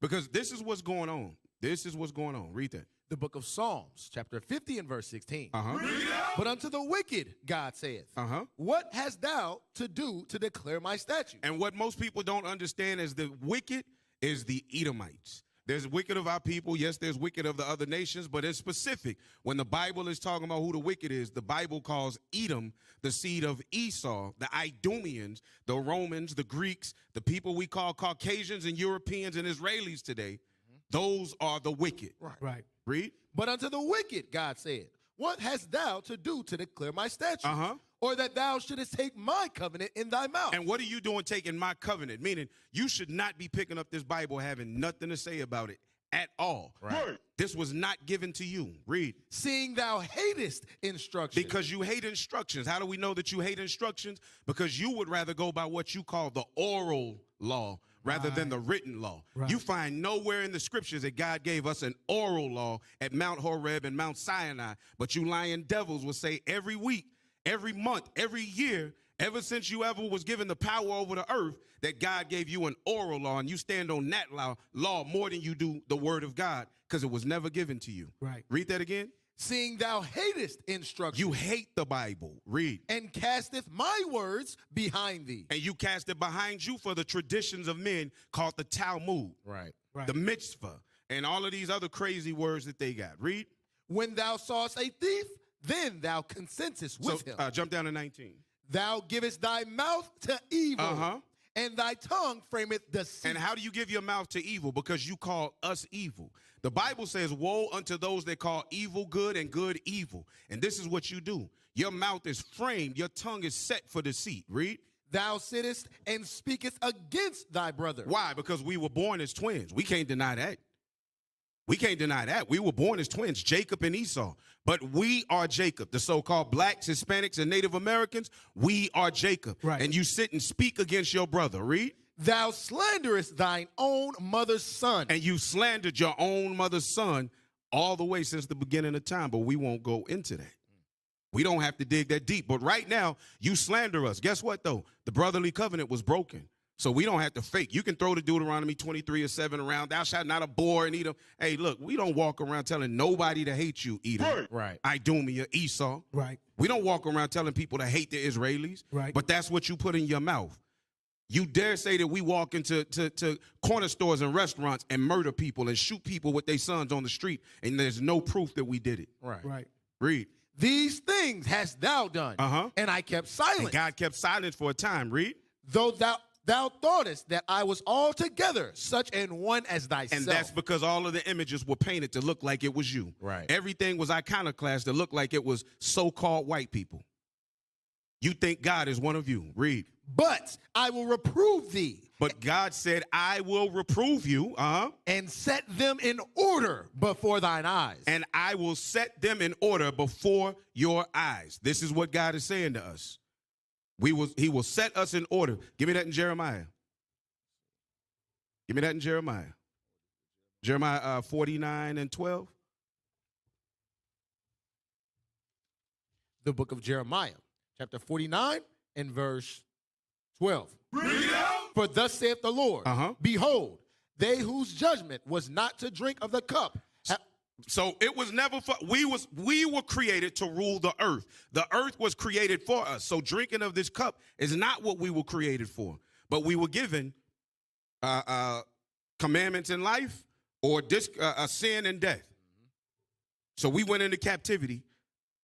Because this is what's going on. This is what's going on. Read that. The book of Psalms, chapter 50 and verse 16. Uh-huh. But unto the wicked, God saith, what hast thou to do to declare my statutes? And what most people don't understand is the wicked is the Edomites. There's wicked of our people. Yes, there's wicked of the other nations, but it's specific. When the Bible is talking about who the wicked is, the Bible calls Edom the seed of Esau, the Idumeans, the Romans, the Greeks, the people we call Caucasians and Europeans and Israelis today. Those are the wicked. Right. Read. But unto the wicked, God said, what hast thou to do to declare my statutes? Or that thou shouldest take my covenant in thy mouth? And what are you doing taking my covenant? Meaning you should not be picking up this Bible having nothing to say about it at all. Right. This was not given to you. Read. Seeing thou hatest instructions. Because you hate instructions. How do we know that you hate instructions? Because you would rather go by what you call the oral law rather than the written law. You find nowhere in the scriptures that God gave us an oral law at Mount Horeb and Mount Sinai. But you lying devils will say every week, every month, every year, ever since you ever was given the power over the earth, that God gave you an oral law, and you stand on that law more than you do the word of God, because it was never given to you. Right. Read that again. Seeing thou hatest instruction. You hate the Bible. Read. And casteth my words behind thee. And you cast it behind you for the traditions of men called the Talmud. Right. The mitzvah, and all of these other crazy words that they got. Read. When thou sawest a thief, then thou consentest with him. Jump down to 19. Thou givest thy mouth to evil, and thy tongue frameth deceit. And how do you give your mouth to evil? Because you call us evil. The Bible says, woe unto those that call evil good and good evil. And this is what you do. Your mouth is framed. Your tongue is set for deceit. Read. Thou sittest and speakest against thy brother. Why? Because we were born as twins. We can't deny that. We can't deny that. We were born as twins, Jacob and Esau. But we are Jacob, the so-called blacks, Hispanics, and Native Americans. We are Jacob. Right. And you sit and speak against your brother. Read. Thou slanderest thine own mother's son. And you slandered your own mother's son all the way since the beginning of time. But we won't go into that. We don't have to dig that deep. But right now, you slander us. Guess what, though? The brotherly covenant was broken. So we don't have to fake. You can throw the Deuteronomy 23:7 around. Thou shalt not abhor and Edom. Hey, look, we don't walk around telling nobody to hate you, Edom. Right. Idumea, Esau. Right. We don't walk around telling people to hate the Israelis. Right. But that's what you put in your mouth. You dare say that we walk into to corner stores and restaurants and murder people and shoot people with their sons on the street, and there's no proof that we did it. Right. Read. These things hast thou done, and I kept silent. And God kept silence for a time. Read. Though thou thoughtest that I was altogether such an one as thyself. And that's because all of the images were painted to look like it was you. Right. Everything was iconoclast to look like it was so-called white people. You think God is one of you. Read. But I will reprove thee. But God said, I will reprove you. And set them in order before thine eyes. And I will set them in order before your eyes. This is what God is saying to us. He will set us in order. Give me that in Jeremiah. Give me that in Jeremiah. Jeremiah 49:12. The book of Jeremiah, chapter 49 and verse 12. For thus saith the Lord, behold, they whose judgment was not to drink of the cup. So it was never for, we were created to rule the earth. The earth was created for us. So drinking of this cup is not what we were created for. But we were given commandments in life or sin and death. So we went into captivity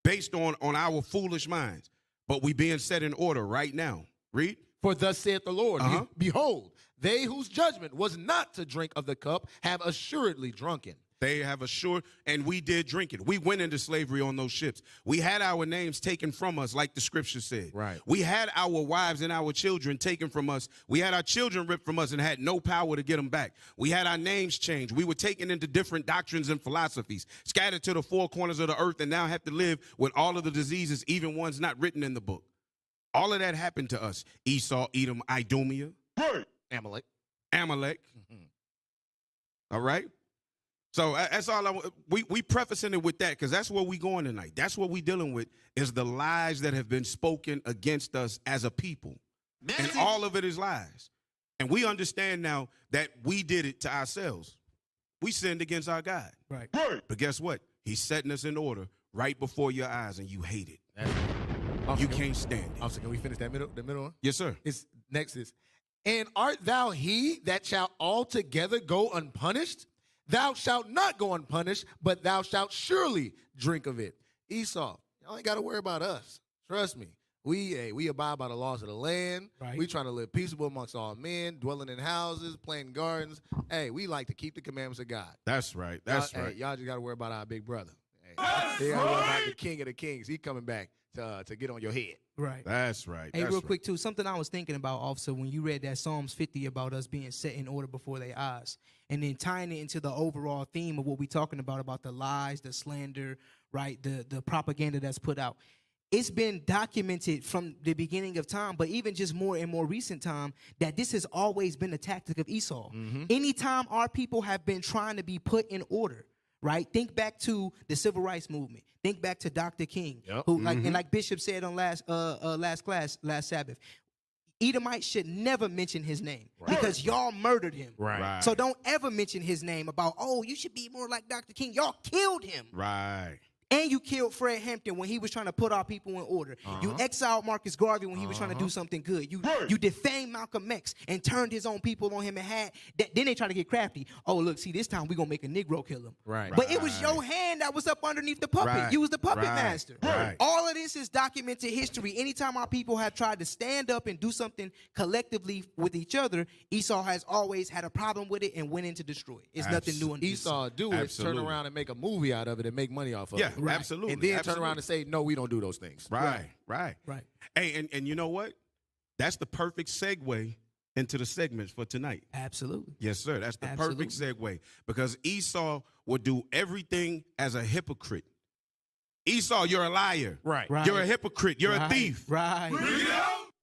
based on our foolish minds. But we being set in order right now. Read. For thus saith the Lord, behold, they whose judgment was not to drink of the cup have assuredly drunken. They have assured, and we did drink it. We went into slavery on those ships. We had our names taken from us, like the scripture said. Right. We had our wives and our children taken from us. We had our children ripped from us and had no power to get them back. We had our names changed. We were taken into different doctrines and philosophies, scattered to the four corners of the earth, and now have to live with all of the diseases, even ones not written in the book. All of that happened to us. Esau, Edom, Idumea. Amalek. All right? So that's all we prefacing it with that, because that's where we going tonight. That's what we dealing with, is the lies that have been spoken against us as a people. And all of it is lies. And we understand now that we did it to ourselves. We sinned against our God. Right. But guess what? He's setting us in order right before your eyes, and you hate it. You can't stand it. Also, can we finish that the middle one? Yes, sir. It's next is, and art thou he that shall altogether go unpunished? Thou shalt not go unpunished, but thou shalt surely drink of it. Esau, y'all ain't got to worry about us. Trust me. We abide by the laws of the land. Right. We trying to live peaceable amongst all men, dwelling in houses, planting gardens. Hey, we like to keep the commandments of God. That's right. That's y'all, right. Hey, y'all just got to worry about our big brother. Hey, got to worry about the king of the kings. He coming back to get on your head. Right. That's right. Hey, That's real right. quick, too, something I was thinking about, officer, when you read that Psalms 50 about us being set in order before their eyes, and then tying it into the overall theme of what we're talking about the lies, the slander, right, the propaganda that's put out. It's been documented from the beginning of time, but even just more and more recent time, that this has always been a tactic of Esau. Anytime our people have been trying to be put in order, right? Think back to the civil rights movement. Think back to Dr. King, who, like Bishop said on last Sabbath, Edomites should never mention his name because y'all murdered him. Right. So don't ever mention his name about, oh, you should be more like Dr. King. Y'all killed him. Right. And you killed Fred Hampton when he was trying to put our people in order. You exiled Marcus Garvey when he was trying to do something good. You defamed Malcolm X and turned his own people on him and had then they try to get crafty. Oh, look, see, this time we're going to make a Negro kill him. Right. But it was your hand that was up underneath the puppet. Right. You was the puppet master. Right. All of this is documented history. Anytime our people have tried to stand up and do something collectively with each other, Esau has always had a problem with it and went in to destroy it. It's nothing new. Esau do it, turn around and make a movie out of it and make money off of it. Yeah, absolutely. And then turn around and say, no, we don't do those things. Right. Hey, And you know what? That's the perfect segue into the segments for tonight. Absolutely. Yes, sir. That's the perfect segue because Esau would do everything as a hypocrite. Esau, you're a liar. Right. You're a hypocrite. You're a thief. Right.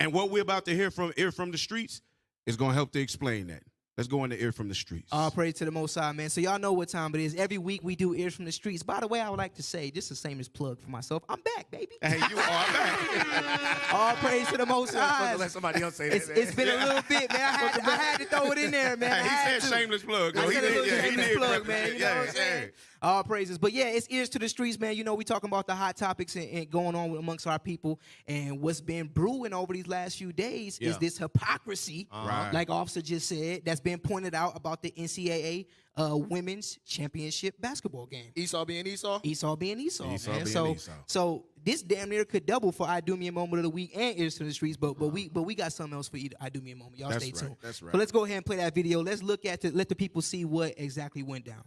And what we're about to hear from the streets is going to help to explain that. Let's go into Ear from the Streets. All praise to the Most High, man. So y'all know what time it is. Every week we do Ears from the Streets. By the way, I would like to say, just the same as plug for myself, I'm back, baby. Hey, you are back. All praise to the Most High. Let somebody else say that. It's been a little bit, man. I had to throw it in there, man. Hey, he said shameless plug. I He said a little did, shameless plug, man. You know what I'm Yeah, saying? All praises. But yeah, it's Ears to the Streets, man. You know, we talking about the hot topics and going on amongst our people. And what's been brewing over these last few days is this hypocrisy, like Officer just said, that's been pointed out about the NCAA Women's Championship basketball game. Esau being Esau? Esau being Esau, Esau man. being Esau. So this damn near could double for I Do Me a Moment of the Week and Ears to the Streets, but we got something else for I Do Me a Moment. Y'all stay tuned. That's right. So let's go ahead and play that video. Let's look at let the people see what exactly went down.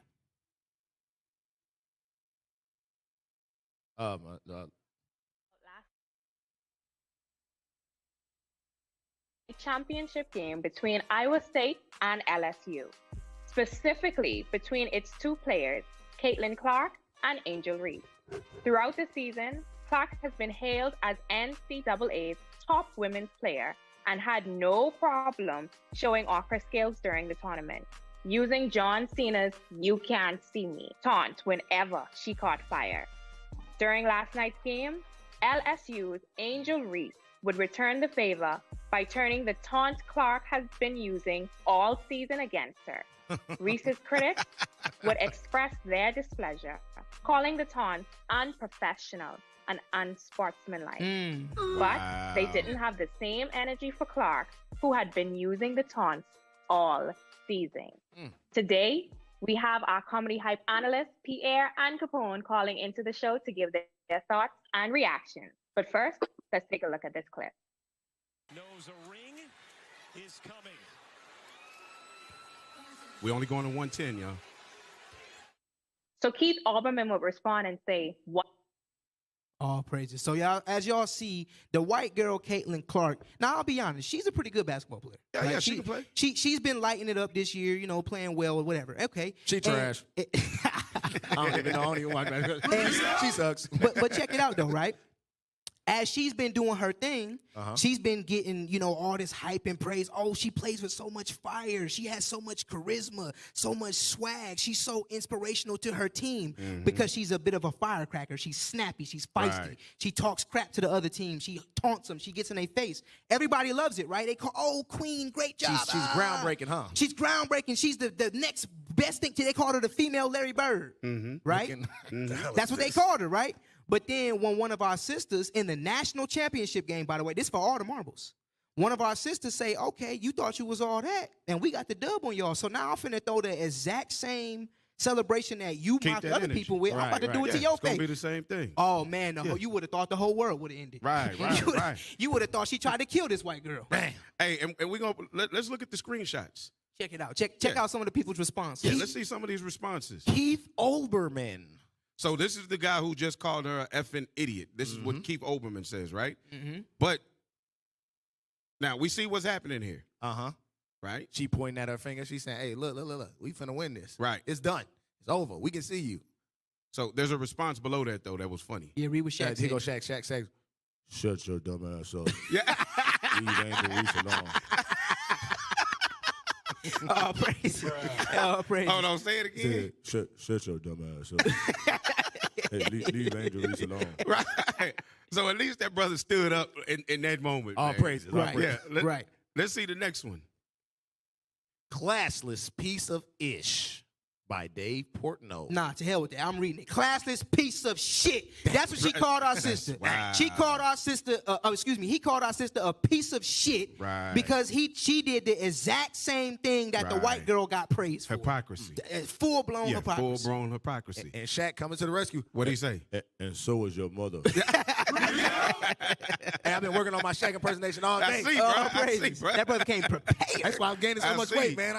Championship game between Iowa State and LSU, specifically between its two players, Caitlin Clark and Angel Reese. Throughout the season, Clark has been hailed as NCAA's top women's player and had no problem showing off her skills during the tournament, using John Cena's "You Can't See Me" taunt whenever she caught fire. During last night's game, LSU's Angel Reese would return the favor by turning the taunt Clark has been using all season against her. Reese's critics would express their displeasure, calling the taunt unprofessional and unsportsmanlike. But they didn't have the same energy for Clark, who had been using the taunts all season. Today, we have our comedy hype analysts, Pierre and Capone, calling into the show to give their thoughts and reactions. But first, let's take a look at this clip. Knows a ring is coming. We only going to 110, y'all. So Keith Olbermann would respond and say, what? All praises. So y'all, as y'all see, the white girl Caitlin Clark. Now I'll be honest, she's a pretty good basketball player. Yeah, she can play. She's been lighting it up this year, you know, playing well or whatever. Okay. She trash. I don't even know. I don't even watch basketball. She sucks. But check it out though, right? as she's been doing her thing, she's been getting, you know, all this hype and praise. Oh, she plays with so much fire. She has so much charisma, so much swag. She's so inspirational to her team because she's a bit of a firecracker. She's snappy. She's feisty. Right. She talks crap to the other team. She taunts them. She gets in their face. Everybody loves it, right? They call, oh, queen, great job. She's groundbreaking, huh? She's groundbreaking. She's the next best thing. They called her the female Larry Bird, right? That's what they called her, right? But then when one of our sisters in the national championship game, by the way, this for all the marbles, one of our sisters say, okay, you thought you was all that, and we got the dub on y'all. So now I'm finna throw the exact same celebration that you mock other energy. people with. I'm about to do it to your It's face. gonna be the same thing. Oh, man, you would have thought the whole world would have ended. Right. You would have thought she tried to kill this white girl. Bam. Hey, and we're gonna let's look at the screenshots. Check it out. Check out some of the people's responses. Yeah, let's see some of these responses. Keith Olbermann. So this is the guy who just called her an effing idiot. This is what Keith Olbermann says, right? But now we see what's happening here, right? She pointing at her finger. She's saying, hey, look. We finna win this. Right. It's done. It's over. We can see you. So there's a response below that, though, that was funny. Yeah, read what Shaq Here said. go Shaq. Shut your dumb ass up. Yeah. Leave Angel Reese alone. Oh, praise. Oh, praise. Oh, no, say it again. Shut your dumb ass up. Hey, leave Angel Reese alone. Right. So at least that brother stood up in that moment. All man. praises. all Right. praises. Yeah. Right. Let's see the next one. Classless piece of ish by Dave Portnoy. Nah, to hell with that. I'm reading it. Classless piece of shit. That's what she called our sister. Wow. She called our sister, he called our sister a piece of shit Right. because she did the exact same thing that the white Right. girl got praised for. Hypocrisy. Full-blown Yeah, hypocrisy. full-blown hypocrisy. And Shaq coming to the rescue. What'd he say? And so is your mother. Hey, I've been working on my Shaq impersonation all day. I see, bro. Oh, I see, praises. bro. That brother came prepared. That's why I'm gaining so I much see. weight, man.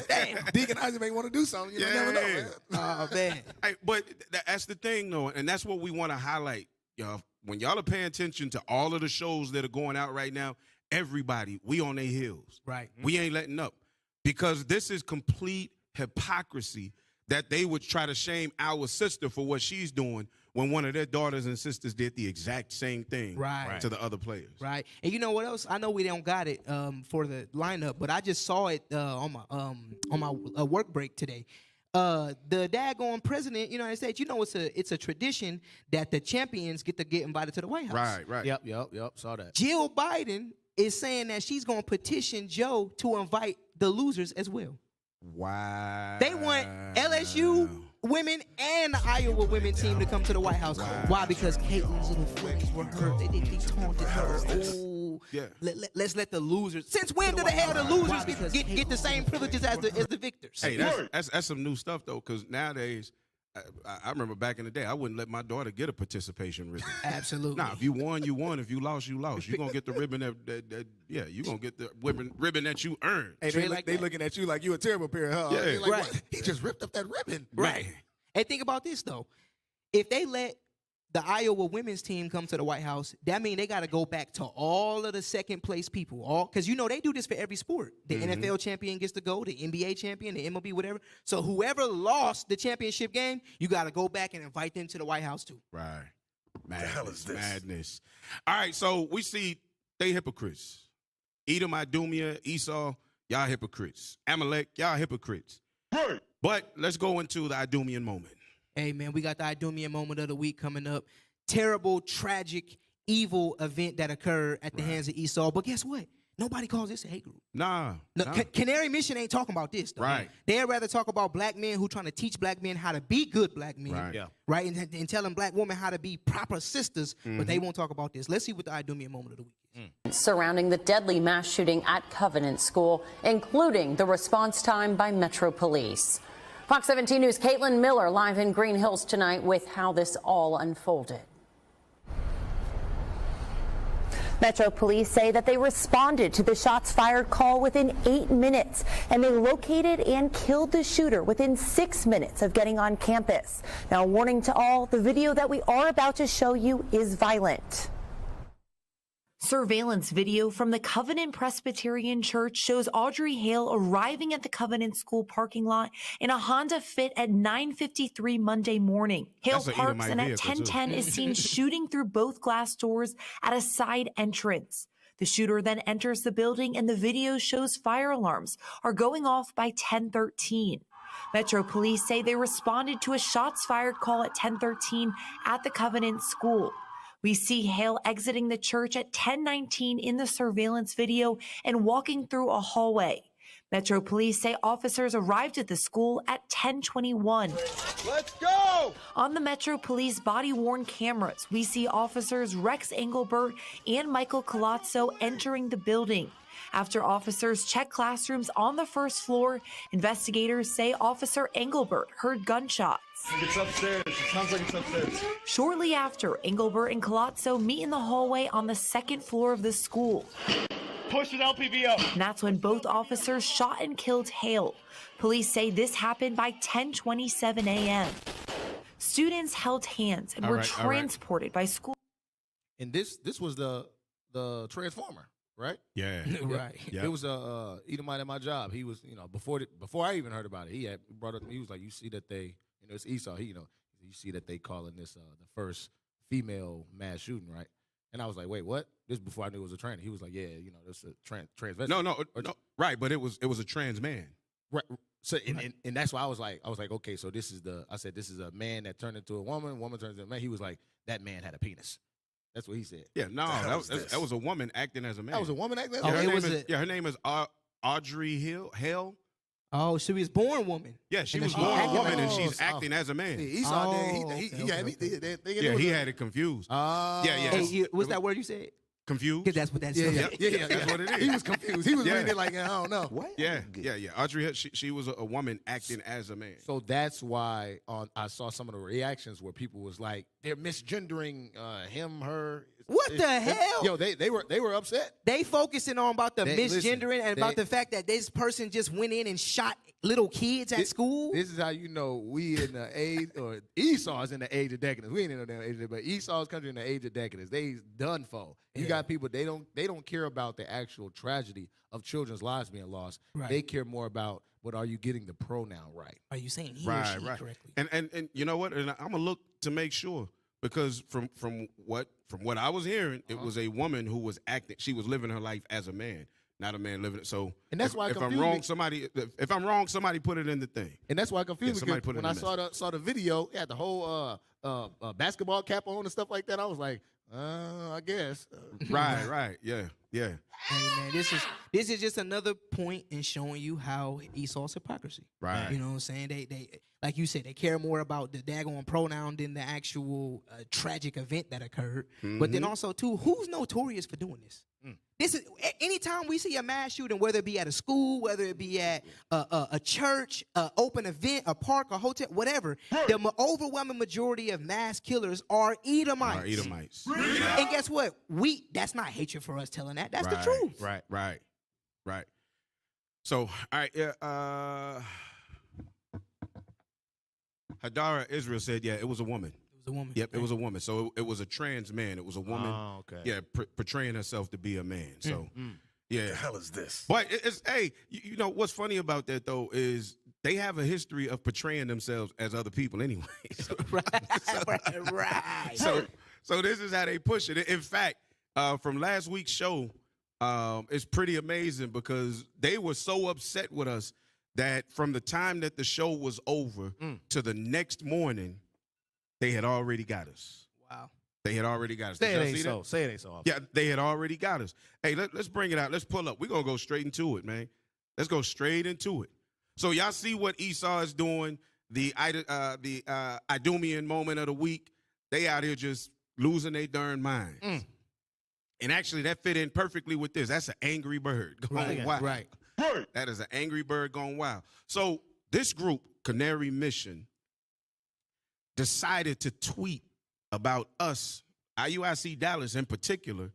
Damn. Deacon Isaac may want to do something. You never know, man. Oh, man. Hey, but that's the thing, though, and that's what we want to highlight, y'all. When y'all are paying attention to all of the shows that are going out right now, everybody, we on their heels. Right. We ain't letting up because this is complete hypocrisy that they would try to shame our sister for what she's doing when one of their daughters and sisters did the exact same thing to the other players. Right. And you know what else? I know we don't got it for the lineup, but I just saw it on my work break today. The daggone president of the United States, you know, it's a tradition that the champions get invited to the White House. Right. Yep. Saw that. Jill Biden is saying that she's going to petition Joe to invite the losers as well. Wow. They want LSU women and the Iowa women team to come to the White House. Wow. Why? Because Caitlin's little feelings were hurt. They taunted her. Oh, Yeah. Let's let the losers. Since when did the hell the losers get the same privileges as the victors? Hey, that's some new stuff, though, because nowadays, I remember back in the day, I wouldn't let my daughter get a participation ribbon. Absolutely. Nah, if you won, you won. If you lost, you lost. You're going to get the ribbon you're going to get the ribbon that you earned. Hey, they looking at you like you a terrible parent, huh? Yeah. They're like, Right. what? He just ripped up that ribbon. Right. And think about this, though. If they let the Iowa women's team come to the White House, that means they got to go back to all of the second place people. Because, you know, they do this for every sport. The NFL champion gets to go, the NBA champion, the MLB, whatever. So whoever lost the championship game, you got to go back and invite them to the White House, too. Right. the hell is this? Madness. All right, so we see they hypocrites. Edom, Idumea, Esau, y'all hypocrites. Amalek, y'all hypocrites. Right. But let's go into the Idumean moment. Hey, man, we got the Idumean moment of the week coming up. Terrible, tragic, evil event that occurred at the hands of Esau. But guess what? Nobody calls this a hate group. Nah. Canary Mission ain't talking about this, though. Right. They'd rather talk about black men who trying to teach black men how to be good black men. Right. Yeah. Right? And telling black women how to be proper sisters, but they won't talk about this. Let's see what the Idumean moment of the week is. Surrounding the deadly mass shooting at Covenant School, including the response time by Metro Police. Fox 17 News' Caitlin Miller live in Green Hills tonight with how this all unfolded. Metro Police say that they responded to the shots fired call within 8 minutes, and they located and killed the shooter within 6 minutes of getting on campus. Now, warning to all, the video that we are about to show you is violent. Surveillance video from the Covenant Presbyterian Church shows Audrey Hale arriving at the Covenant School parking lot in a Honda Fit at 9:53 Monday morning. Hale parks and at 10:10 is seen shooting through both glass doors at a side entrance. The shooter then enters the building and the video shows fire alarms are going off by 10:13. Metro Police say they responded to a shots fired call at 10:13 at the Covenant School. We see Hale exiting the church at 10:19 in the surveillance video and walking through a hallway. Metro Police say officers arrived at the school at 10:21. Let's go! On the Metro Police body-worn cameras, we see officers Rex Engelbert and Michael Colazzo entering the building. After officers check classrooms on the first floor, investigators say Officer Engelbert heard gunshots. It's upstairs. It sounds like it's upstairs. Shortly after, Engelbert and Colazzo meet in the hallway on the second floor of the school. Push an LPV up. And that's when both officers shot and killed Hale. Police say this happened by 10:27 a.m. Students held hands and were transported by school. And this was the Transformer, right? Yeah. Right. Yeah. It was a Edomite at my job. He was, before I even heard about it, he had brought up to me. He was like, "You see that they, it's Esau. You see that they calling this the first female mass shooting, right?" And I was like, "Wait, what?" This before I knew it was a trans. He was like, "Yeah, this is a transvestite." No, right, but it was a trans man. Right. So and that's why I was like, okay, so this is a man that turned into a woman turns into a man. He was like, that man had a penis. That's what he said. Yeah, no, that was a woman acting as a man. That was a woman acting as a man. Her name is Audrey Hale. Oh, she was born woman. Yeah, she was born a woman, and she's acting as a man. Esau, he had it confused. Yeah. Hey, what's that word you said? Confused? Because that's what that Yeah, that's what it is. He was confused. He was reading it like, I don't know. What? Yeah. Audrey Hale, she was a woman acting as a man. So that's why I saw some of the reactions where people was like, they're misgendering him, her. What the hell? Yo, they were upset. They focusing on about the misgendering and about the fact that this person just went in and shot little kids at school. This is how you know we in the age, or Esau's in the age of decadence. We ain't in the damn age of, but Esau's country in the age of decadence. They done for. You got people, they don't care about the actual tragedy of children's lives being lost. Right. They care more about, what are you getting the pronoun right? Are you saying he or she correctly? And you know what? And I'm gonna look to make sure, because from what I was hearing, it was a woman who was acting. She was living her life as a man, not a man living it. So, and that's why if I'm wrong, somebody put it in the thing. And that's why I confused me. When I saw the video, it had the whole basketball cap on and stuff like that. I was like, I guess. Right. Yeah. Hey man, this is just another point in showing you how Esau's hypocrisy. Right. You know what I'm saying? They like you said, they care more about the daggone pronoun than the actual tragic event that occurred. Mm-hmm. But then also too, who's notorious for doing this? This is anytime we see a mass shooting, whether it be at a school, whether it be at a church, open event, a park, a hotel, whatever. The overwhelming majority of mass killers are Edomites. And guess what? That's not hatred for us telling that. That's the truth. Right. So, all right. Hadara Israel said, yeah, it was a woman. A woman. Yep, it was a woman. So it was a trans man. It was a woman. Oh, okay. Yeah, portraying herself to be a man. So, yeah. What the hell is this? But you know what's funny about that though is they have a history of portraying themselves as other people anyway. So, Right. So this is how they push it. In fact, from last week's show, it's pretty amazing because they were so upset with us that from the time that the show was over to the next morning, they had already got us. Wow. They had already got us. Say it ain't so. Yeah, they had already got us. Hey, let's bring it out. Let's pull up. We're going to go straight into it, man. Let's go straight into it. So y'all see what Esau is doing, the Idumean moment of the week. They out here just losing their darn minds. And actually, that fit in perfectly with this. That's an angry bird going wild. Right. That is an angry bird going wild. So this group, Canary Mission, decided to tweet about us, IUIC Dallas in particular,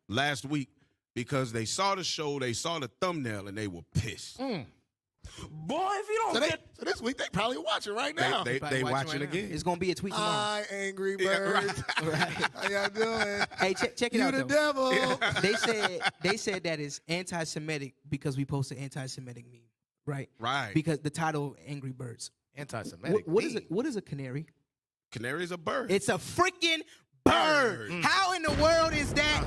last week because they saw the show, they saw the thumbnail, and they were pissed. Boy, if you don't So this week they probably watching right now. They watching again. It's gonna be a tweet tomorrow. Hi, Angry Birds. Right. How y'all doing? Hey, check it You out. the though. devil. They said that it's anti-Semitic because we posted anti-Semitic meme, right? Right. Because the title Angry Birds. Anti-Semitic. What is a canary? Canary's a bird. It's a freaking bird. How in the world is that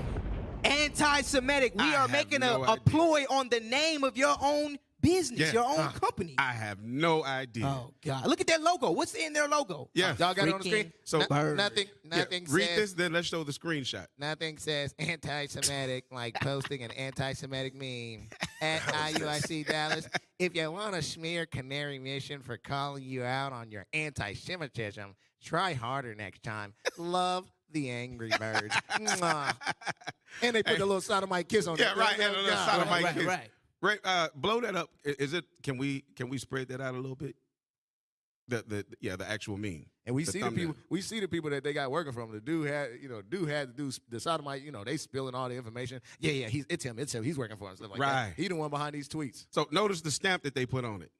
anti-Semitic? We are making a ploy on the name of your own business, your own company. I have no idea. Oh God! Look at their logo. What's in their logo? Yeah, y'all got it on the screen. So nothing read says, this, then let's show the screenshot. Nothing says anti-Semitic like posting an anti-Semitic meme at IUIC Dallas. If you want to smear Canary Mission for calling you out on your anti-Semitism, try harder next time. Love the Angry Birds. Mwah. And they put the little sodomite kiss on it. Yeah, right. And a little sodomite kiss. Right. Right, blow that up. Is it? Can we spread that out a little bit? The actual meme. And we see the people. We see the people that they got working from. The dude had to do the sodomite. They spilling all the information. Yeah. It's him. He's working for him. Stuff like that. He the one behind these tweets. So notice the stamp that they put on it.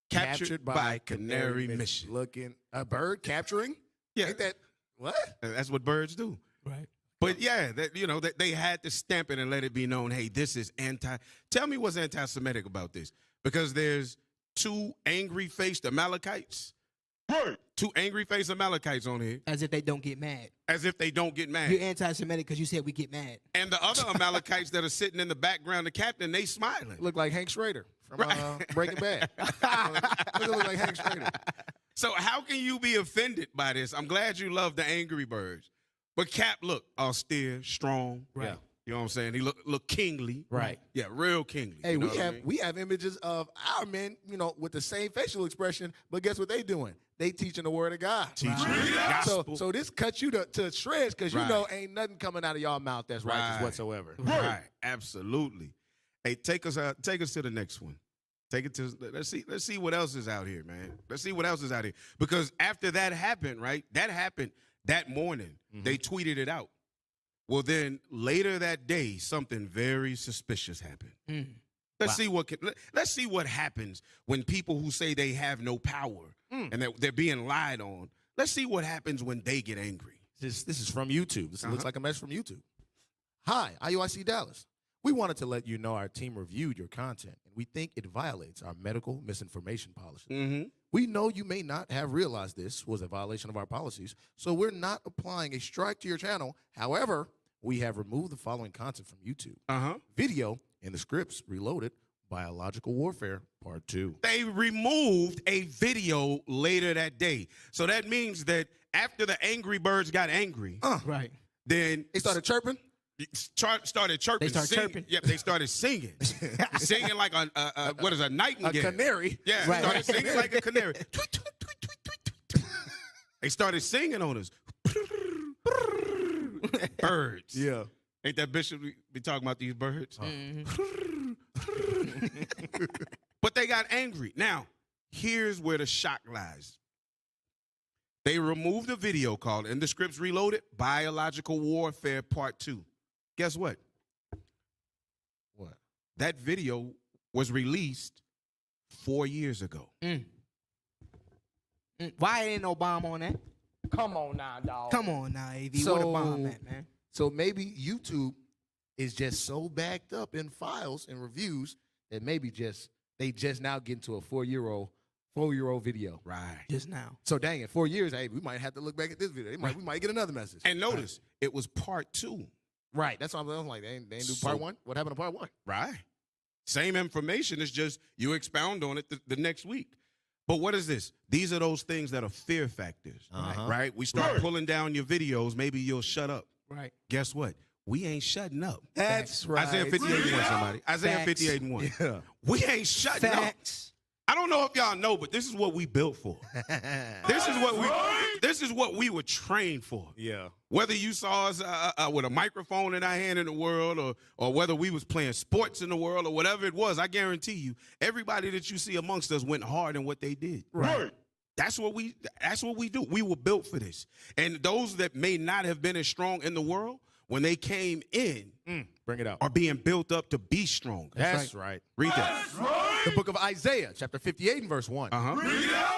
Captured by Canary Mission. Looking a bird capturing. Yeah. Ain't that what? That's what birds do. Right. But yeah, that they had to stamp it and let it be known, hey, this is Tell me what's anti-Semitic about this. Because there's two angry-faced Amalekites. Right. Two angry-faced Amalekites on here. As if they don't get mad. As if they don't get mad. You're anti-Semitic because you said we get mad. And the other Amalekites that are sitting in the background, the captain, they smiling. Look like Hank Schrader from Breaking Bad. Look like Hank Schrader. So how can you be offended by this? I'm glad you love the Angry Birds. But Cap look austere, strong. Right. You know what I'm saying? He look kingly. Right. Yeah, real kingly. Hey, we have images of our men, with the same facial expression, but guess what they doing? They teaching the word of God. Teaching the gospel. So this cuts you to shreds because ain't nothing coming out of y'all mouth that's righteous whatsoever. Right. Absolutely. Hey, take us to the next one. Take it to let's see what else is out here, man. Let's see what else is out here. Because after that happened, right? That happened that morning. They tweeted it out. Well, then later that day, something very suspicious happened. Let's see what happens when people who say they have no power and that they're being lied on. Let's see what happens when they get angry. This is from YouTube. This looks like a message from YouTube. Hi, IUIC Dallas. We wanted to let you know our team reviewed your content, and we think it violates our medical misinformation policy. We know you may not have realized this was a violation of our policies, so we're not applying a strike to your channel. However, we have removed the following content from YouTube. Video and the scripts reloaded, Biological Warfare Part 2. They removed a video later that day. So that means that after the Angry Birds got angry, right, then they started chirping? Started chirping. They started chirping. Yep, they started singing. Singing like a nightingale. A canary. Yeah, right, started singing like a canary. They started singing on us. Birds. Yeah. Ain't that Bishop be talking about these birds? But they got angry. Now, here's where the shock lies. They removed the video called, and the scripts reloaded, Biological Warfare Part 2. Guess what? What? That video was released 4 years ago. Why ain't no bomb on that? Come on now, dog. Come on now, AV. Where the bomb at, man? So maybe YouTube is just so backed up in files and reviews that maybe they just now get into a four-year-old video. Right. Just now. So dang it, 4 years, hey, we might have to look back at this video. We might get another message. And notice, it was Part 2. Right. That's what I'm like. They ain't do Part 1? What happened to Part 1? Right. Same information. It's just you expound on it the next week. But what is this? These are those things that are fear factors, right? We start pulling down your videos. Maybe you'll shut up. Right. Guess what? We ain't shutting up. That's right. Isaiah 58:1, somebody. Isaiah 58:1. Yeah. We ain't shutting up. I don't know if y'all know, but this is what we built for. This is what we were trained for. Yeah. Whether you saw us with a microphone in our hand in the world, or whether we was playing sports in the world, or whatever it was, I guarantee you, everybody that you see amongst us went hard in what they did. Right. That's what we do. We were built for this. And those that may not have been as strong in the world, when they came in, bring it out, are being built up to be stronger. That's right. Read that. The book of Isaiah, chapter 58 and verse 1. Uh-huh.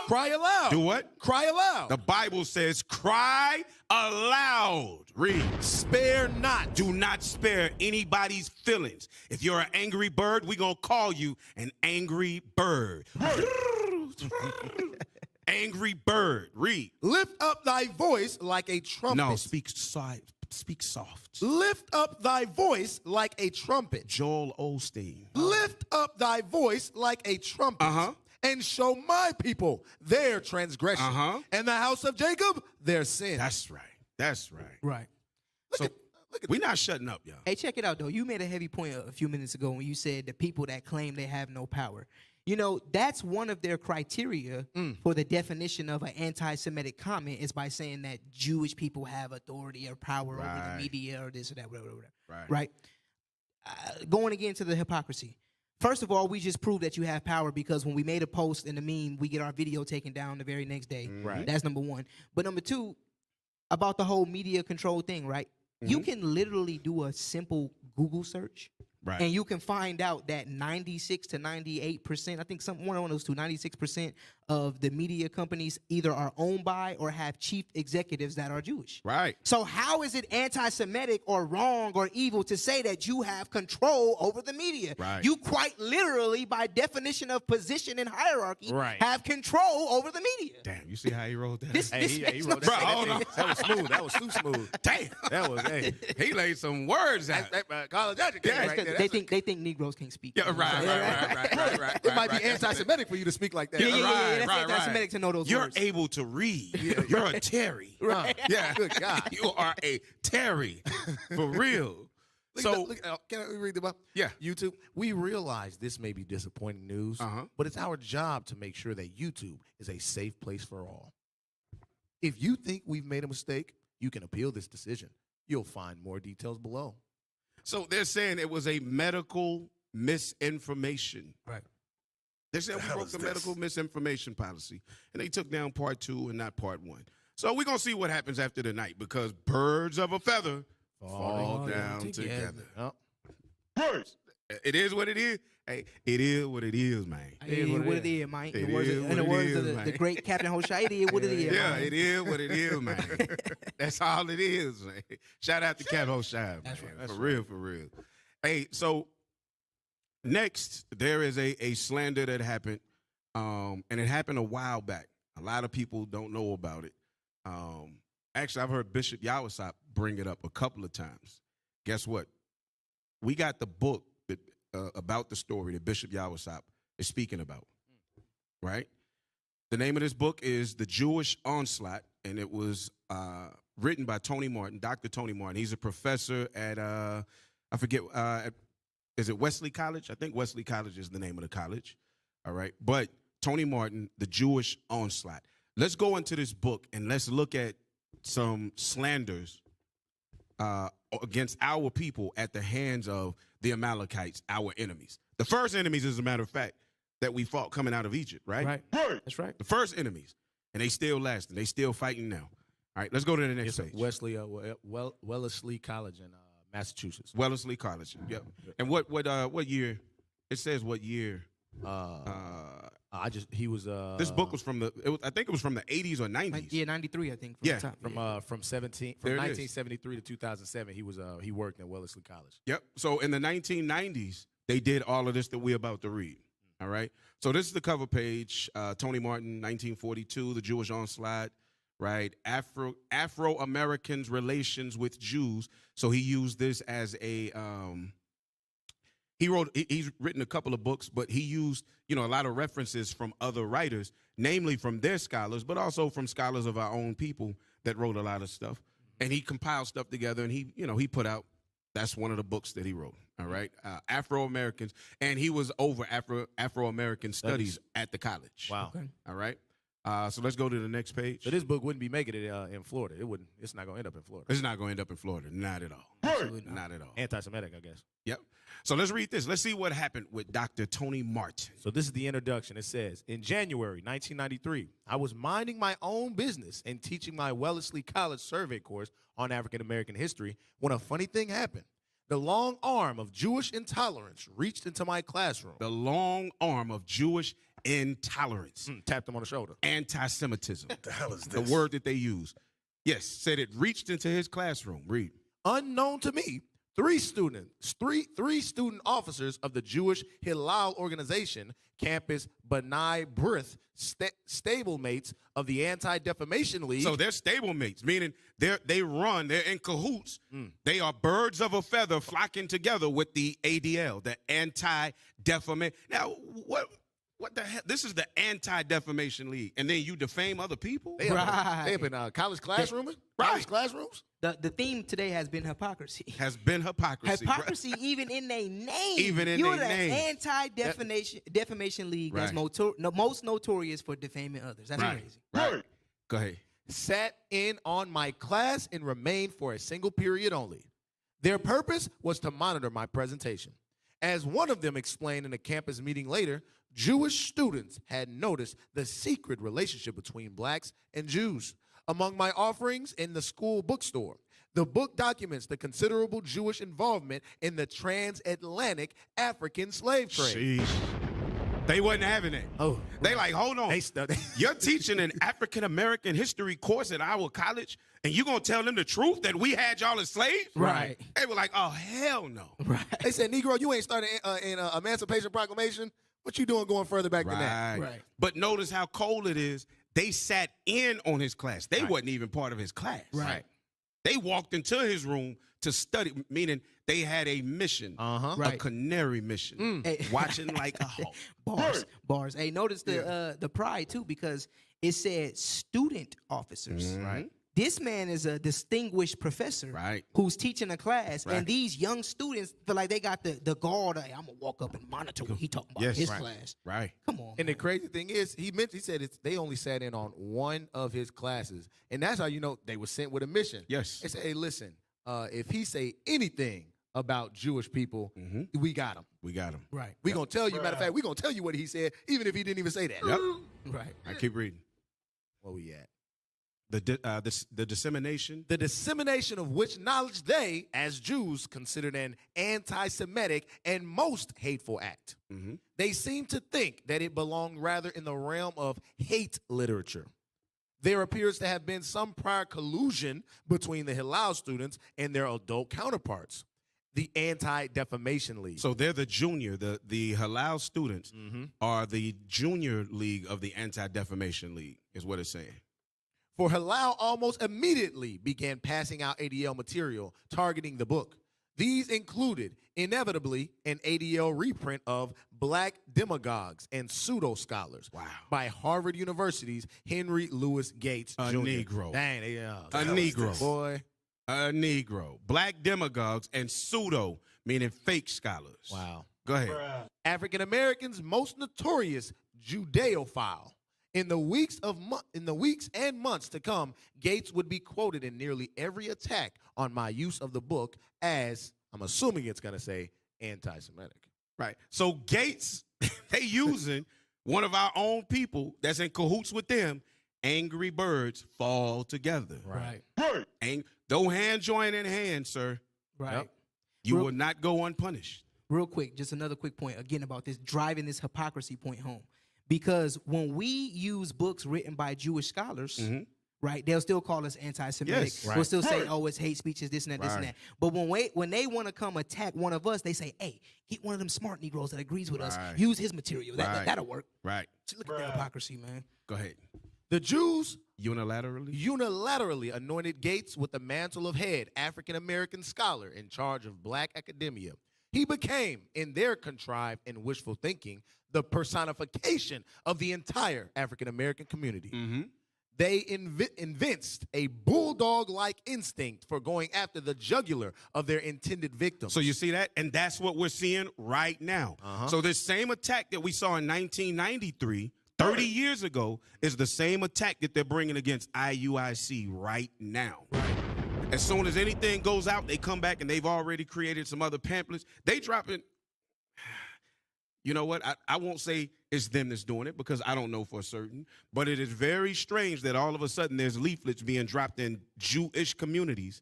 Cry aloud. Do what? Cry aloud. The Bible says, cry aloud. Read. Spare not. Do not spare anybody's feelings. If you're an angry bird, we're going to call you an angry bird. Angry bird. Read. Lift up thy voice like a trumpet. No, speak soft. Lift up thy voice like a trumpet. Joel Osteen. Lift up thy voice like a trumpet. Uh-huh. And show my people their transgression. Uh-huh. And the house of Jacob their sin. That's right. That's right. Right. Look at We're not shutting up, y'all. Hey, check it out, though. You made a heavy point a few minutes ago when you said the people that claim they have no power. You know, that's one of their criteria for the definition of an anti-Semitic comment is by saying that Jewish people have authority or power over the media or this or that, whatever. Right? Going again to the hypocrisy. First of all, we just proved that you have power because when we made a post in the meme, we get our video taken down the very next day. Right. That's number one. But number two, about the whole media control thing, right? You can literally do a simple Google search. Right. And you can find out that 96 to 98%, I think one of those two, 96% of the media companies either are owned by or have chief executives that are Jewish. Right. So how is it anti-Semitic or wrong or evil to say that you have control over the media? Right. You quite literally, by definition of position and hierarchy, have control over the media. Damn, you see how he wrote that? He wrote that. That was smooth. That was too smooth. Damn. That was, he laid some words out. College education right there. They think Negroes can't speak. Yeah, right. It might be anti-Semitic for you to speak like that. Yeah, that's anti-Semitic to know those You're words. able to read. You're a Terry. Right. Yeah. Good God. You are a Terry. For real. Can I read the Bible? Yeah. YouTube. We realize this may be disappointing news, but it's our job to make sure that YouTube is a safe place for all. If you think we've made a mistake, you can appeal this decision. You'll find more details below. So they're saying it was a medical misinformation. Right. They said we broke the medical misinformation policy, and they took down part 2 and not part 1. So we're going to see what happens after the night because birds of a feather fall down together. Oh. Birds. It is what it is. Hey, it is what it is, man. It is what it is, man. In It the words is, of man. the great Captain Hoshai, it is what it is, Yeah, man. it is what it is, man. That's all it is, man. Shout out to Cat Hoshai, man. That's For real. Hey, so next, there is a slander that happened, and it happened a while back. A lot of people don't know about it. Actually, I've heard Bishop Yawasop bring it up a couple of times. Guess what? We got the book that, about the story that Bishop Yawasop is speaking about, right? The name of this book is The Jewish Onslaught, and it was written by Tony Martin, Dr. Tony Martin. He's a professor at, I forget, is it Wesley College? I think Wesley College is the name of the college, all right? But Tony Martin, The Jewish Onslaught. Let's go into this book, and let's look at some slanders against our people at the hands of the Amalekites, our enemies. The first enemies, as a matter of fact, that we fought coming out of Egypt, right? Right. That's right. The first enemies, and they still lasting. They still fighting now. All right, let's go to the next page. Wellesley College in Massachusetts. Wellesley College. Yep. And what year? It says what year. This book was from I think it was from the 80s or 90s. Yeah, 93, I think. From 1973 to 2007, he worked at Wellesley College. Yep. So in the 1990s, they did all of this that we're about to read. All right. So this is the cover page. Tony Martin, 1942, The Jewish Onslaught. Right. Afro-Americans' relations with Jews. So he used this as a he's written a couple of books, but he used, a lot of references from other writers, namely from their scholars, but also from scholars of our own people that wrote a lot of stuff. And he compiled stuff together, and he put out, that's one of the books that he wrote. All right. Afro-Americans. And he was over Afro-American studies at the college. Wow. Okay. All right. So let's go to the next page. So this book wouldn't be making it in Florida. It's not going to end up in Florida. It's not going to end up in Florida. Not at all. Absolutely not at all. Anti-Semitic, I guess. Yep. So let's read this. Let's see what happened with Dr. Tony Martin. So this is the introduction. It says, in January 1993, I was minding my own business and teaching my Wellesley College survey course on African-American history when a funny thing happened. The long arm of Jewish intolerance reached into my classroom. The long arm of Jewish intolerance. Tapped him on the shoulder. Anti-Semitism. What the hell is this? The word that they use. Yes, said it reached into his classroom. Read. Unknown to me, three student officers of the Jewish Hillel organization, Campus B'nai B'rith, stablemates of the Anti-Defamation League. So they're stablemates, meaning they're in cahoots. They are birds of a feather flocking together with the ADL, the Anti-Defamation. Now, what the hell? This is the Anti-Defamation League, and then you defame other people? They have been college classrooms? College classrooms? The theme today has been hypocrisy. Has been hypocrisy. Hypocrisy even in their name. Even in You're their name. Anti-Defamation League that's most notorious for defaming others. That's crazy. Right. Go ahead. Sat in on my class and remained for a single period only. Their purpose was to monitor my presentation. As one of them explained in a campus meeting later, Jewish students had noticed the secret relationship between blacks and Jews. Among my offerings in the school bookstore, the book documents the considerable Jewish involvement in the transatlantic African slave trade. Sheesh. They wasn't having it. Oh, they like, hold on. You're teaching an African-American history course at our college, and you going to tell them the truth that we had y'all as slaves? Right. They were like, oh, hell no. Right. They said, Negro, you ain't started in Emancipation Proclamation. What you doing going further back than that? Right. But notice how cold it is. They sat in on his class. They wasn't even part of his class. Right. They walked into his room to study, meaning they had a mission, a canary mission, watching like a hawk. Bars. Hey, notice the pride too, because it said student officers. Right. This man is a distinguished professor who's teaching a class, and these young students feel like they got the guard. Hey, I'm gonna walk up and monitor what he talking about in his class. Right. Come on. And the crazy thing is, he said they only sat in on one of his classes, and that's how you know they were sent with a mission. Yes. They said, hey, listen, if he say anything about Jewish people, we got him. We got him. Right. We gonna tell you. Matter of fact, we gonna tell you what he said, even if he didn't even say that. Yep. Right. I keep reading. Where we at? The dissemination. The dissemination of which knowledge they, as Jews, considered an anti-Semitic and most hateful act. They seem to think that it belonged rather in the realm of hate literature. There appears to have been some prior collusion between the Hillel students and their adult counterparts, the Anti-Defamation League. So they're the junior. The Hillel students are the junior league of the Anti-Defamation League, is what it's saying. For Hillel almost immediately began passing out ADL material targeting the book. These included, inevitably, an ADL reprint of Black Demagogues and Pseudo-Scholars by Harvard University's Henry Louis Gates Jr. A Negro. Dang, a Negro. Boy. A Negro. Black Demagogues and Pseudo, meaning fake scholars. Wow. Go ahead. African Americans' most notorious Judeophile. In the weeks and months to come, Gates would be quoted in nearly every attack on my use of the book as, I'm assuming it's going to say, anti-Semitic. Right. So Gates, they using one of our own people that's in cahoots with them. Angry birds fall together. Right. Don't hand join in hand, sir. Right. Yep. You will not go unpunished. Real quick, just another quick point again about this, driving this hypocrisy point home. Because when we use books written by Jewish scholars, right, they'll still call us anti-Semitic. Yes, We'll still say, oh, it's hate speech, it's this and that, this and that. But when they want to come attack one of us, they say, hey, get one of them smart Negroes that agrees with us. Use his material. That'll work. Right. So look at the hypocrisy, man. Go ahead. The Jews unilaterally anointed Gates with the mantle of head African-American scholar in charge of black academia. He became, in their contrived and wishful thinking, the personification of the entire African-American community. They evinced a bulldog-like instinct for going after the jugular of their intended victims. So you see that? And that's what we're seeing right now. So this same attack that we saw in 1993, 30 years ago, is the same attack that they're bringing against IUIC right now. As soon as anything goes out, they come back and they've already created some other pamphlets. They drop it. You know what? I won't say it's them that's doing it because I don't know for certain. But it is very strange that all of a sudden there's leaflets being dropped in Jewish communities.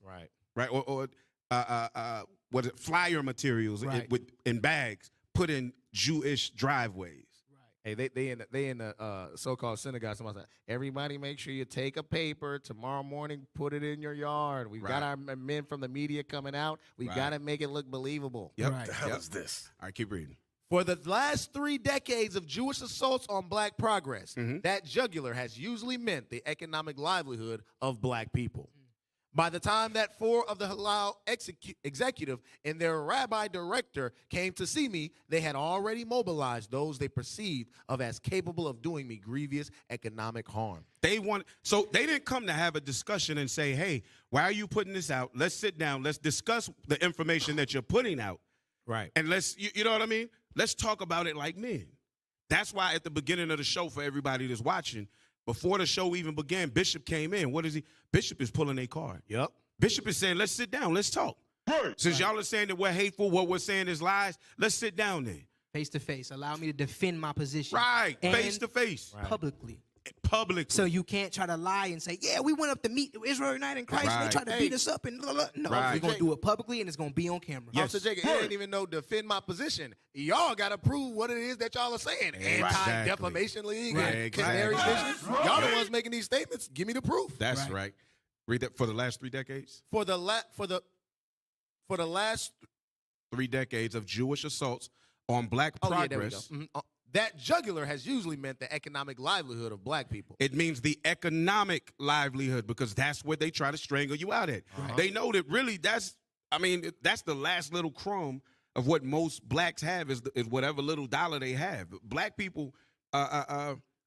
Right. Or flyer materials Right. in bags put in Jewish driveways. Hey, they in the so-called synagogue. Somebody said, everybody make sure you take a paper tomorrow morning, put it in your yard. We've got our men from the media coming out. We've got to make it look believable. Yep. Right. The hell is this? All right, keep reading. For the last 3 decades of Jewish assaults on black progress, that jugular has usually meant the economic livelihood of black people. By the time that 4 of the Hillel executive and their rabbi director came to see me, they had already mobilized those they perceived of as capable of doing me grievous economic harm. So they didn't come to have a discussion and say, hey, why are you putting this out? Let's sit down. Let's discuss the information that you're putting out. Right. And you know what I mean? Let's talk about it like men. That's why at the beginning of the show, for everybody that's watching, before the show even began, Bishop came in. What is he? Bishop is pulling a card. Yep. Bishop is saying, let's sit down. Let's talk. Since y'all are saying that we're hateful, what we're saying is lies, let's sit down then. Face to face. Allow me to defend my position. Right. And Face to face. publicly. Publicly. So you can't try to lie and say, yeah, we went up to meet Israel United in Christ and they tried to beat us up and blah, blah. No, we're going to do it publicly and it's going to be on camera. Yes. Officer Jacob, it ain't even no defend my position. Y'all got to prove what it is that y'all are saying. Anti-Defamation League, Canary Vision. Y'all the ones making these statements. Give me the proof. That's right. Read that. For the last 3 decades? For the last 3 decades of Jewish assaults on black progress. That jugular has usually meant the economic livelihood of black people. It means the economic livelihood because that's where they try to strangle you out at. They know that really that's the last little crumb of what most blacks have is whatever little dollar they have. Black people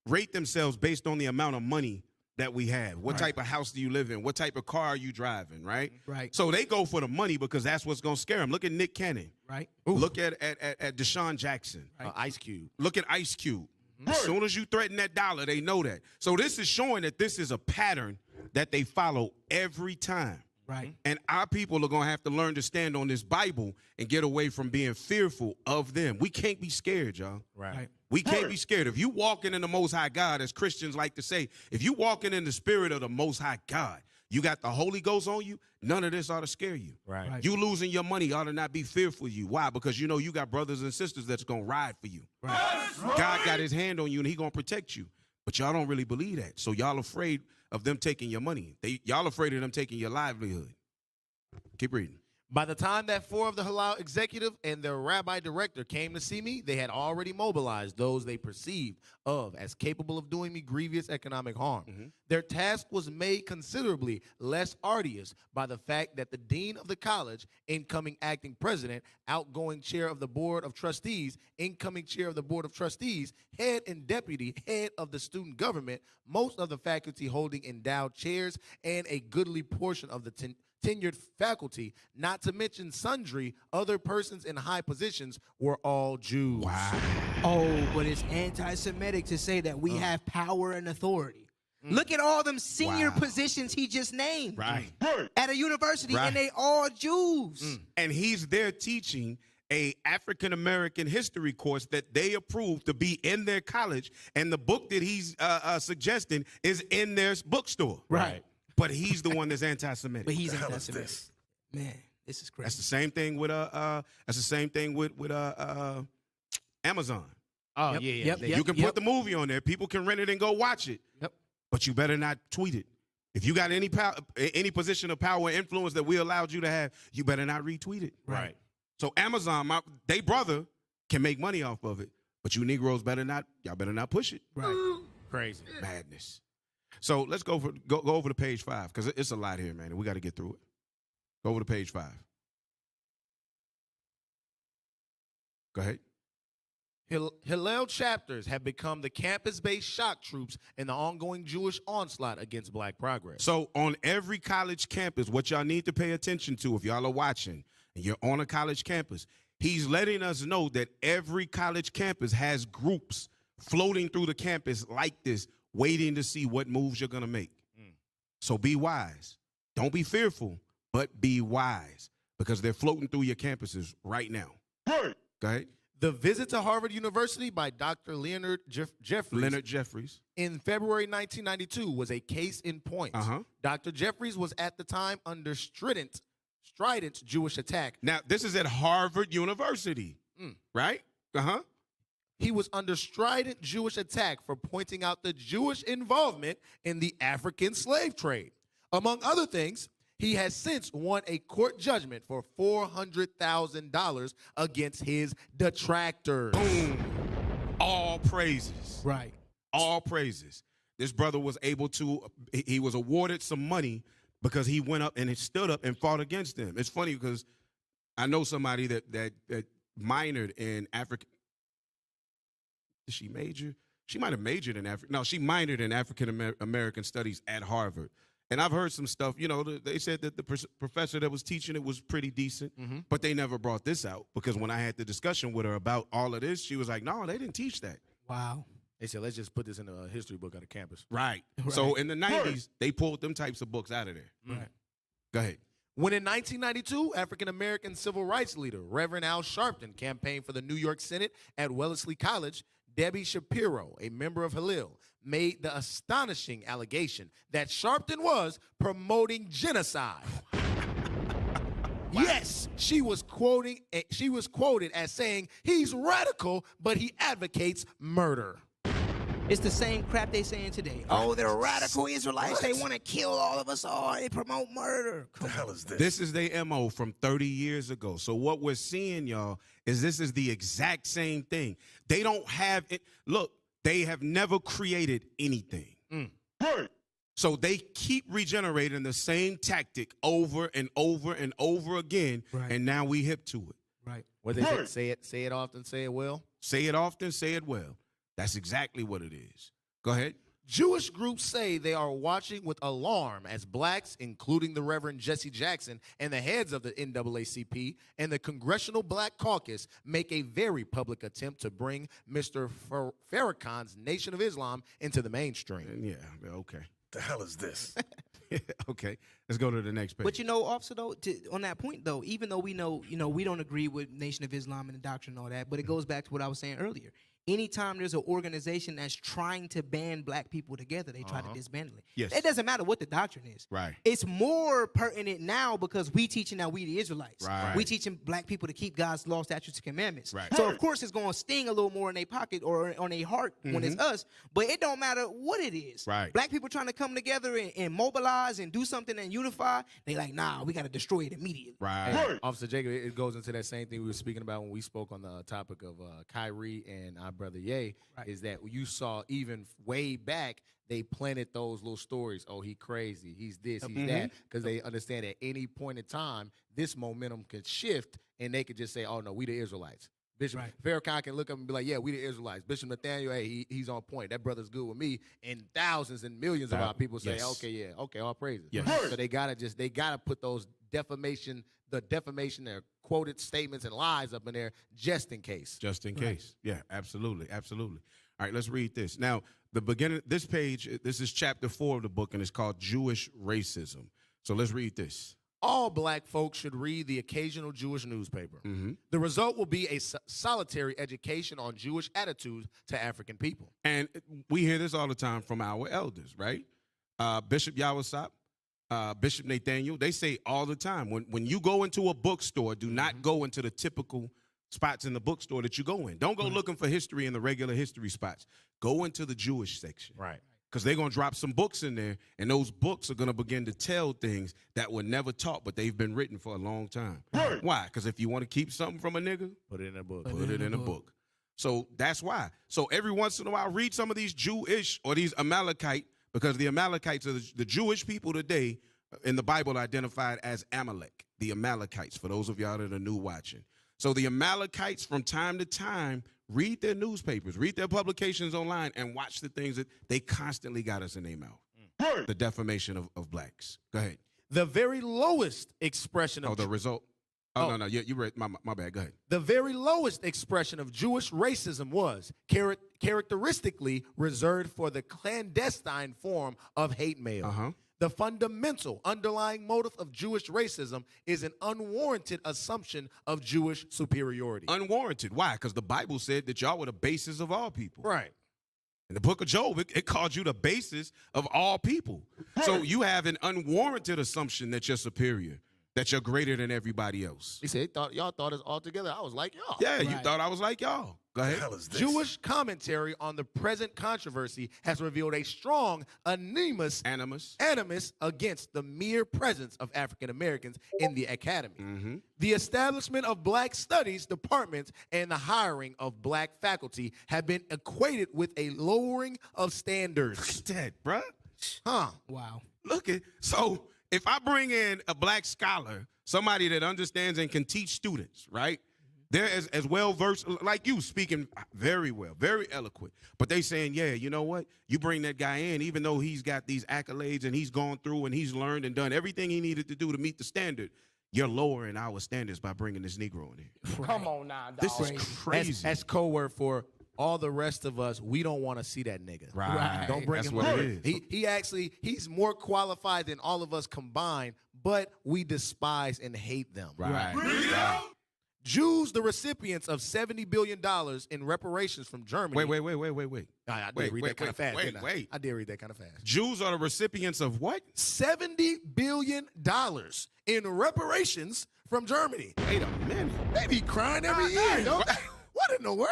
rate themselves based on the amount of money that we have. What type of house do you live in? What type of car are you driving, right? Right. So they go for the money because that's what's going to scare them. Look at Nick Cannon. Right. Look at Deshaun Jackson. Right. Ice Cube. Look at Ice Cube. As soon as you threaten that dollar, they know that. So this is showing that this is a pattern that they follow every time. Right. And our people are going to have to learn to stand on this Bible and get away from being fearful of them. We can't be scared, y'all. Right. We can't be scared. If you walking in the Most High God, as Christians like to say, if you walking in the spirit of the Most High God, you got the Holy Ghost on you, none of this ought to scare you. Right. You losing your money ought to not be fearful of you. Why? Because you know you got brothers and sisters that's going to ride for you. Right. God got his hand on you and he going to protect you. But y'all don't really believe that. So y'all afraid of them taking your money. Y'all afraid of them taking your livelihood. Keep reading. By the time that 4 of the Hillel executive and their rabbi director came to see me, they had already mobilized those they perceived of as capable of doing me grievous economic harm. Their task was made considerably less arduous by the fact that the dean of the college, incoming acting president, outgoing chair of the board of trustees, incoming chair of the board of trustees, head and deputy head of the student government, most of the faculty holding endowed chairs, and a goodly portion of the tenured faculty, not to mention sundry other persons in high positions, were all Jews. Wow. Oh, but it's anti-Semitic to say that we have power and authority. Look at all them senior positions he just named. Right. At a university, and they all Jews. And he's there teaching a African-American history course that they approved to be in their college, and the book that he's suggesting is in their bookstore. Right. But he's the one that's anti-Semitic. But he's anti-Semitic. Man, this is crazy. That's the same thing with Amazon. Oh, Yep. You can put the movie on there. People can rent it and go watch it. Yep. But you better not tweet it. If you got any power, any position of power or influence that we allowed you to have, you better not retweet it. Right. So Amazon, they brother, can make money off of it. But you Negroes better not push it. Right. Crazy. Madness. So let's go over to page 5 because it's a lot here, man, and we got to get through it. Go over to page 5. Go ahead. Hillel chapters have become the campus-based shock troops in the ongoing Jewish onslaught against black progress. So on every college campus, what y'all need to pay attention to if y'all are watching and you're on a college campus, he's letting us know that every college campus has groups floating through the campus like this, waiting to see what moves you're going to make. So be wise. Don't be fearful, but be wise because they're floating through your campuses right now. Go ahead. The visit to Harvard University by Dr. Leonard Jeffries in February 1992 was a case in point. Dr. Jeffries was at the time under strident strident Jewish attack. Now, this is at Harvard University, right? Uh-huh. He was under strident Jewish attack for pointing out the Jewish involvement in the African slave trade. Among other things, he has since won a court judgment for $400,000 against his detractors. Boom. All praises. Right. All praises. This brother was able to, he was awarded some money because he went up and he stood up and fought against them. It's funny because I know somebody that minored in African. Did she major? She might have majored in African. No, she minored in African American studies at Harvard. And I've heard some stuff, you know, they said that the professor that was teaching it was pretty decent, but they never brought this out because when I had the discussion with her about all of this, she was like, no, they didn't teach that. Wow. They said, let's just put this in a history book on the campus. Right. So in the 90s, they pulled them types of books out of there. Right. Go ahead. When in 1992, African-American civil rights leader Reverend Al Sharpton campaigned for the New York Senate at Wellesley College, Debbie Shapiro, a member of Hillel, made the astonishing allegation that Sharpton was promoting genocide. Yes, she was quoted as saying he's radical, but he advocates murder. It's the same crap they saying today. Oh, they're radical Israelites. They want to kill all of us all. They promote murder. What the hell is this? This is their MO from 30 years ago. So what we're seeing, y'all, is this is the exact same thing. They don't have it. Look, they have never created anything. Right. So they keep regenerating the same tactic over and over and over again, and now we hip to it. Right. What they say it often, say it well. Say it often, say it well. That's exactly what it is. Go ahead. Jewish groups say they are watching with alarm as blacks, including the Reverend Jesse Jackson and the heads of the NAACP and the Congressional Black Caucus, make a very public attempt to bring Mr. Farrakhan's Nation of Islam into the mainstream. Yeah, okay. The hell is this? Okay, let's go to the next page. But you know, officer, though, on that point, though, even though we know, we don't agree with Nation of Islam and the doctrine and all that, but it goes back to what I was saying earlier. Anytime there's an organization that's trying to band black people together, they try to dismantle it. Yes. It doesn't matter what the doctrine is. Right. It's more pertinent now because we teaching now we the Israelites. Right. We teaching black people to keep God's law, statutes, and commandments. Right. So, of course, it's going to sting a little more in their pocket or on their heart when it's us, but it don't matter what it is. Right. Black people trying to come together and mobilize and do something and unify, they like, nah, we got to destroy it immediately. Right. Officer Jacob, it goes into that same thing we were speaking about when we spoke on the topic of Kyrie and our brother Ye. Is that you saw even way back, they planted those little stories. Oh, he crazy. He's this, he's that. Because they understand at any point in time, this momentum could shift and they could just say, oh, no, we the Israelites. Bishop Farrakhan can look up and be like, yeah, we the Israelites. Bishop Nathaniel, hey, he's on point. That brother's good with me. And thousands and millions of our people say, okay, all praises. Yes. So they gotta put those defamation or quoted statements and lies up in there just in case. Just in case. Yeah, absolutely. Absolutely. All right, let's read this. Now, the beginning, this page, this is chapter 4 of the book, and it's called Jewish Racism. So let's read this. All black folks should read the occasional Jewish newspaper. The result will be a solitary education on Jewish attitudes to African people. And we hear this all the time from our elders, right? Bishop Yawasop, Bishop Nathaniel, they say all the time, when you go into a bookstore, do not go into the typical spots in the bookstore that you go in. Don't go looking for history in the regular history spots. Go into the Jewish section. Right. Because they're going to drop some books in there, and those books are going to begin to tell things that were never taught, but they've been written for a long time. Right. Why? Because if you want to keep something from a nigga, Put it in a book. put it in a book. So that's why. So every once in a while, read some of these Jewish or these Amalekite, because the Amalekites are the Jewish people today in the Bible identified as Amalek, the Amalekites, for those of y'all that are new watching. So the Amalekites, from time to time, read their newspapers, read their publications online, and watch the things that they constantly got us in their mouth. Right. The defamation of blacks. Go ahead. The very lowest expression of the result. Oh, no, you read. My bad. Go ahead. The very lowest expression of Jewish racism was characteristically reserved for the clandestine form of hate mail. The fundamental underlying motive of Jewish racism is an unwarranted assumption of Jewish superiority. Unwarranted. Why? Because the Bible said that y'all were the basis of all people. Right. In the book of Job, it called you the basis of all people. So you have an unwarranted assumption that you're superior. that you're greater than everybody else. He said, y'all thought us all together. I was like y'all. Yeah, you thought I was like y'all. Go ahead. The hell is this? Jewish commentary on the present controversy has revealed a strong animus against the mere presence of African Americans in the academy. Mm-hmm. The establishment of black studies departments and the hiring of black faculty have been equated with a lowering of standards. That, bruh. Huh. Wow. Look at, so if I bring in a black scholar, somebody that understands and can teach students, right? They're as well versed, like you, speaking very well, very eloquent. But they saying, yeah, you know what? You bring that guy in, even though he's got these accolades and he's gone through and he's learned and done everything he needed to do to meet the standard, you're lowering our standards by bringing this Negro in here. Right. Come on now, dog. This is crazy. That's code word for all the rest of us. We don't want to see that nigga. Right. Don't bring That's him what up. it is. He's more qualified than all of us combined, but we despise and hate them. Right. Jews, the recipients of $70 billion in reparations from Germany. Wait. I did read that kind of fast. I did read that kind of fast. Jews are the recipients of what? $70 billion in reparations from Germany. Wait a minute. They be crying every year, don't they? What in the world?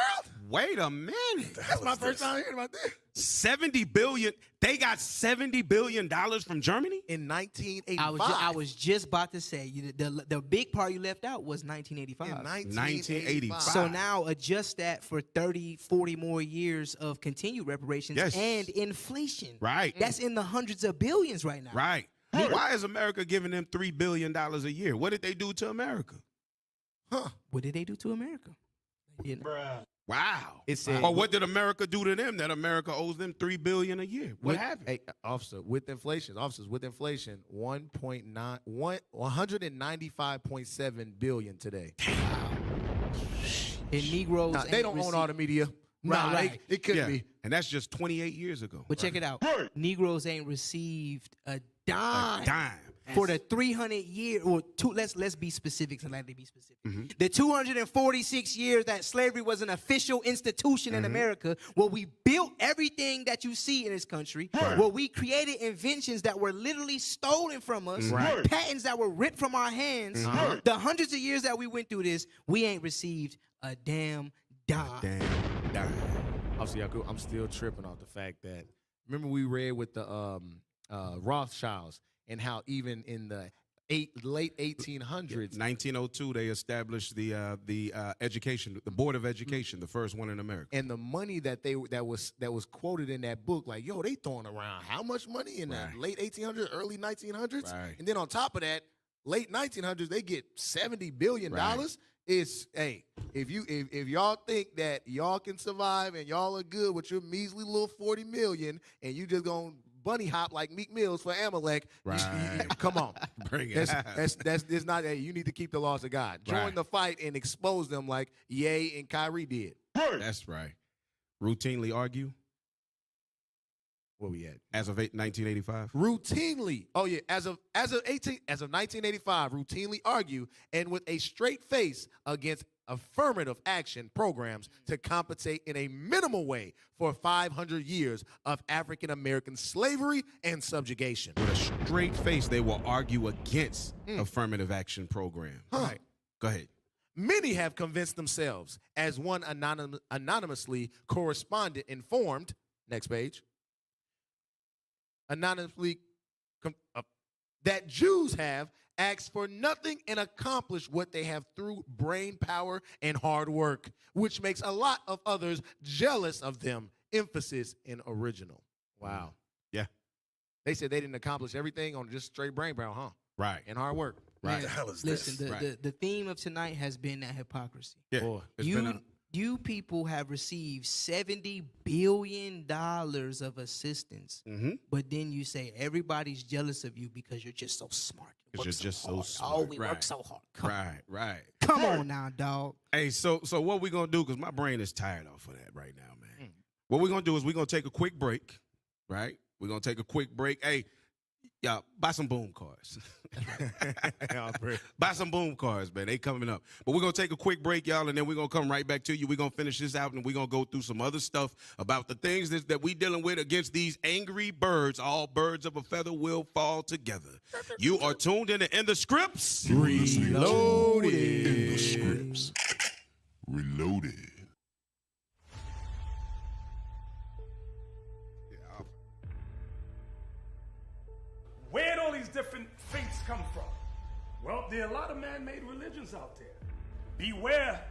Wait a minute. That's my first time hearing about this. 70 billion. They got $70 billion from Germany? In 1985. I was just about to say, the big part you left out was 1985. In 1985. So now adjust that for 30, 40 more years of continued reparations and inflation. Right. That's in the hundreds of billions right now. Right. Why is America giving them $3 billion a year? What did they do to America? Huh. What did they do to America? Bruh. Wow. It said, or what did America do to them that America owes them $3 billion a year? What happened? Hey, officers with inflation, 195.7 billion today. And Negroes, they don't own all the media. Right. It could be. And that's just 28 years ago. But check it out. Negroes ain't received a dime. A dime. For the 300 years, or let's be specific and let me be specific. Mm-hmm. The 246 years that slavery was an official institution in America, where we built everything that you see in this country, where we created inventions that were literally stolen from us, patents that were ripped from our hands. The hundreds of years that we went through this, we ain't received a damn dime. Obviously, I'm still tripping off the fact that, remember we read with the Rothschilds, and how even in the late 1800s, 1902, they established the education, the Board of Education, the first one in America. And the money that was quoted in that book, like, yo, they throwing around how much money in the late 1800s, early 1900s, and then on top of that, late 1900s, they get $70 billion. It's, hey, if y'all think that y'all can survive and y'all are good with your measly little 40 million, and you just gonna bunny hop like Meek Mills for Amalek. Come on. Bring it. That's not that. You need to keep the laws of God. Join the fight and expose them like Ye and Kyrie did. That's right. Routinely argue. Where we at? As of 1985? Routinely. Oh yeah, as of 1985, routinely argue and with a straight face against affirmative action programs to compensate in a minimal way for 500 years of African American slavery and subjugation. With a straight face, they will argue against affirmative action programs. Right. Go ahead. Many have convinced themselves, as one anonymously correspondent informed, next page, anonymously, that Jews have asked for nothing and accomplished what they have through brain power and hard work, which makes a lot of others jealous of them. Emphasis in original. Wow. Yeah. They said they didn't accomplish everything on just straight brain power, huh? Right. And hard work. Right. What the hell is Listen, this? the theme of tonight has been that hypocrisy. Yeah. Boy, You people have received $70 billion of assistance, but then you say everybody's jealous of you because you're just so smart. Because you're just so smart. Oh, we work so hard. Right. Come on now, dog. Hey, so what we going to do, because my brain is tired off of that right now, man. What we're going to do is we're going to take a quick break, right? We're going to take a quick break. Hey, Yeah, buy some boom cars. Buy some boom cars, man. They coming up. But we're going to take a quick break, y'all, and then we're going to come right back to you. We're going to finish this out, and we're going to go through some other stuff about the things that we dealing with against these angry birds. All birds of a feather will fall together. You are tuned in to In the Scripts. Reloaded. In the Scripts. Reloaded. Where'd all these different faiths come from? Well, there are a lot of man-made religions out there. Beware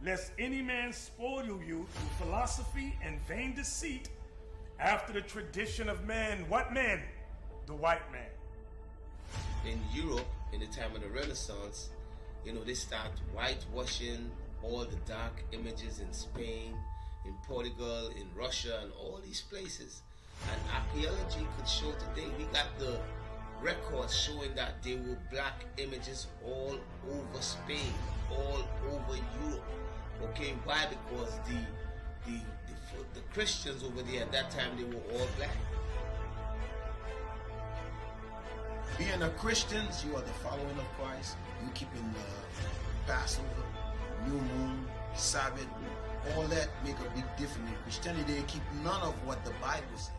lest any man spoil you through philosophy and vain deceit after the tradition of man. What man? The white man. In Europe, in the time of the Renaissance, they start whitewashing all the dark images in Spain, in Portugal, in Russia, and all these places. And archaeology could show today, we got the records showing that there were black images all over Spain, all over Europe. Okay, why? Because the Christians over there at that time, they were all black. Being a Christian, you are the following of Christ. You keeping the Passover, New Moon, Sabbath, all that make a big difference. In Christianity, they keep none of what the Bible says.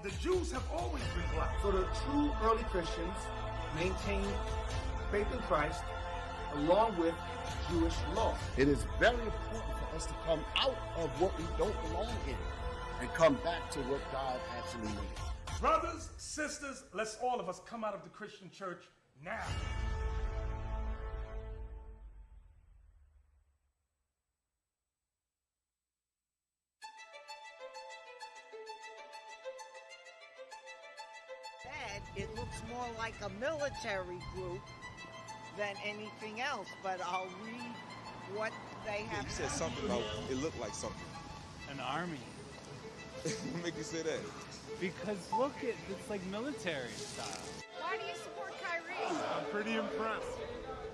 The Jews have always been black. So the true early Christians maintained faith in Christ along with Jewish law. It is very important for us to come out of what we don't belong in and come back to what God actually made. Brothers, sisters, let's all of us come out of the Christian church now. It looks more like a military group than anything else, but I'll read what they have. You said something about it looked like something. An army. What make you say that? Because look, it's like military style. Why do you support Kyrie? I'm pretty impressed.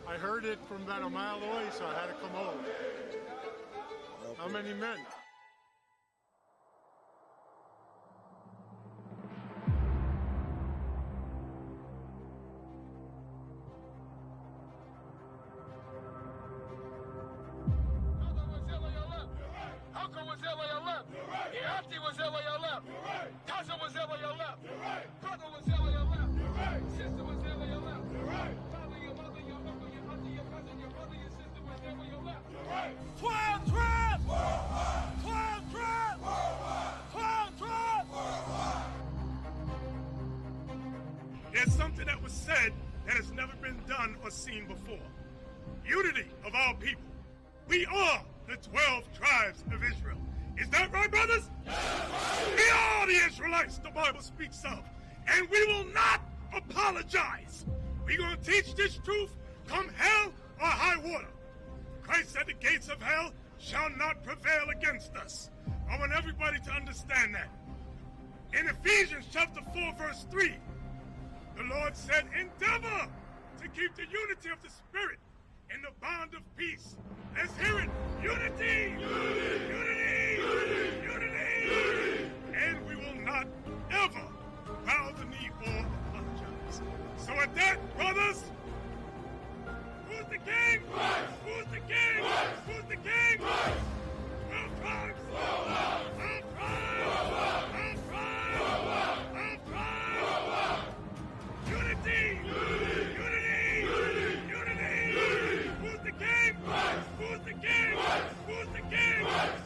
I heard it from about a mile away, so I had to come over. Okay. How many men? There's something that was said that has never been done or seen before. Unity of our people. We are the 12 tribes of Israel. Is that right, brothers? We are the Israelites the Bible speaks of, and we will not apologize. We're going to teach this truth come hell or high water. Christ said the gates of hell shall not prevail against us. I want everybody to understand that. In Ephesians chapter 4, verse 3, the Lord said, endeavor to keep the unity of the Spirit in the bond of peace. Let's hear it. Unity! Unity! Unity! Unity! Unity! Unity! And we will not ever bow the knee or apologize. So at that, brothers, who's the king? Christ. Who's the king? Christ. Who's the king? Christ. 12 tribes. 12 tribes. 12 tribes. 12 tribes. 12 tribes. Unity! Unity! Unity! Unity! Unity! Unity! Who's the king? Christ. Who's the king? Christ. Who's the king? Christ.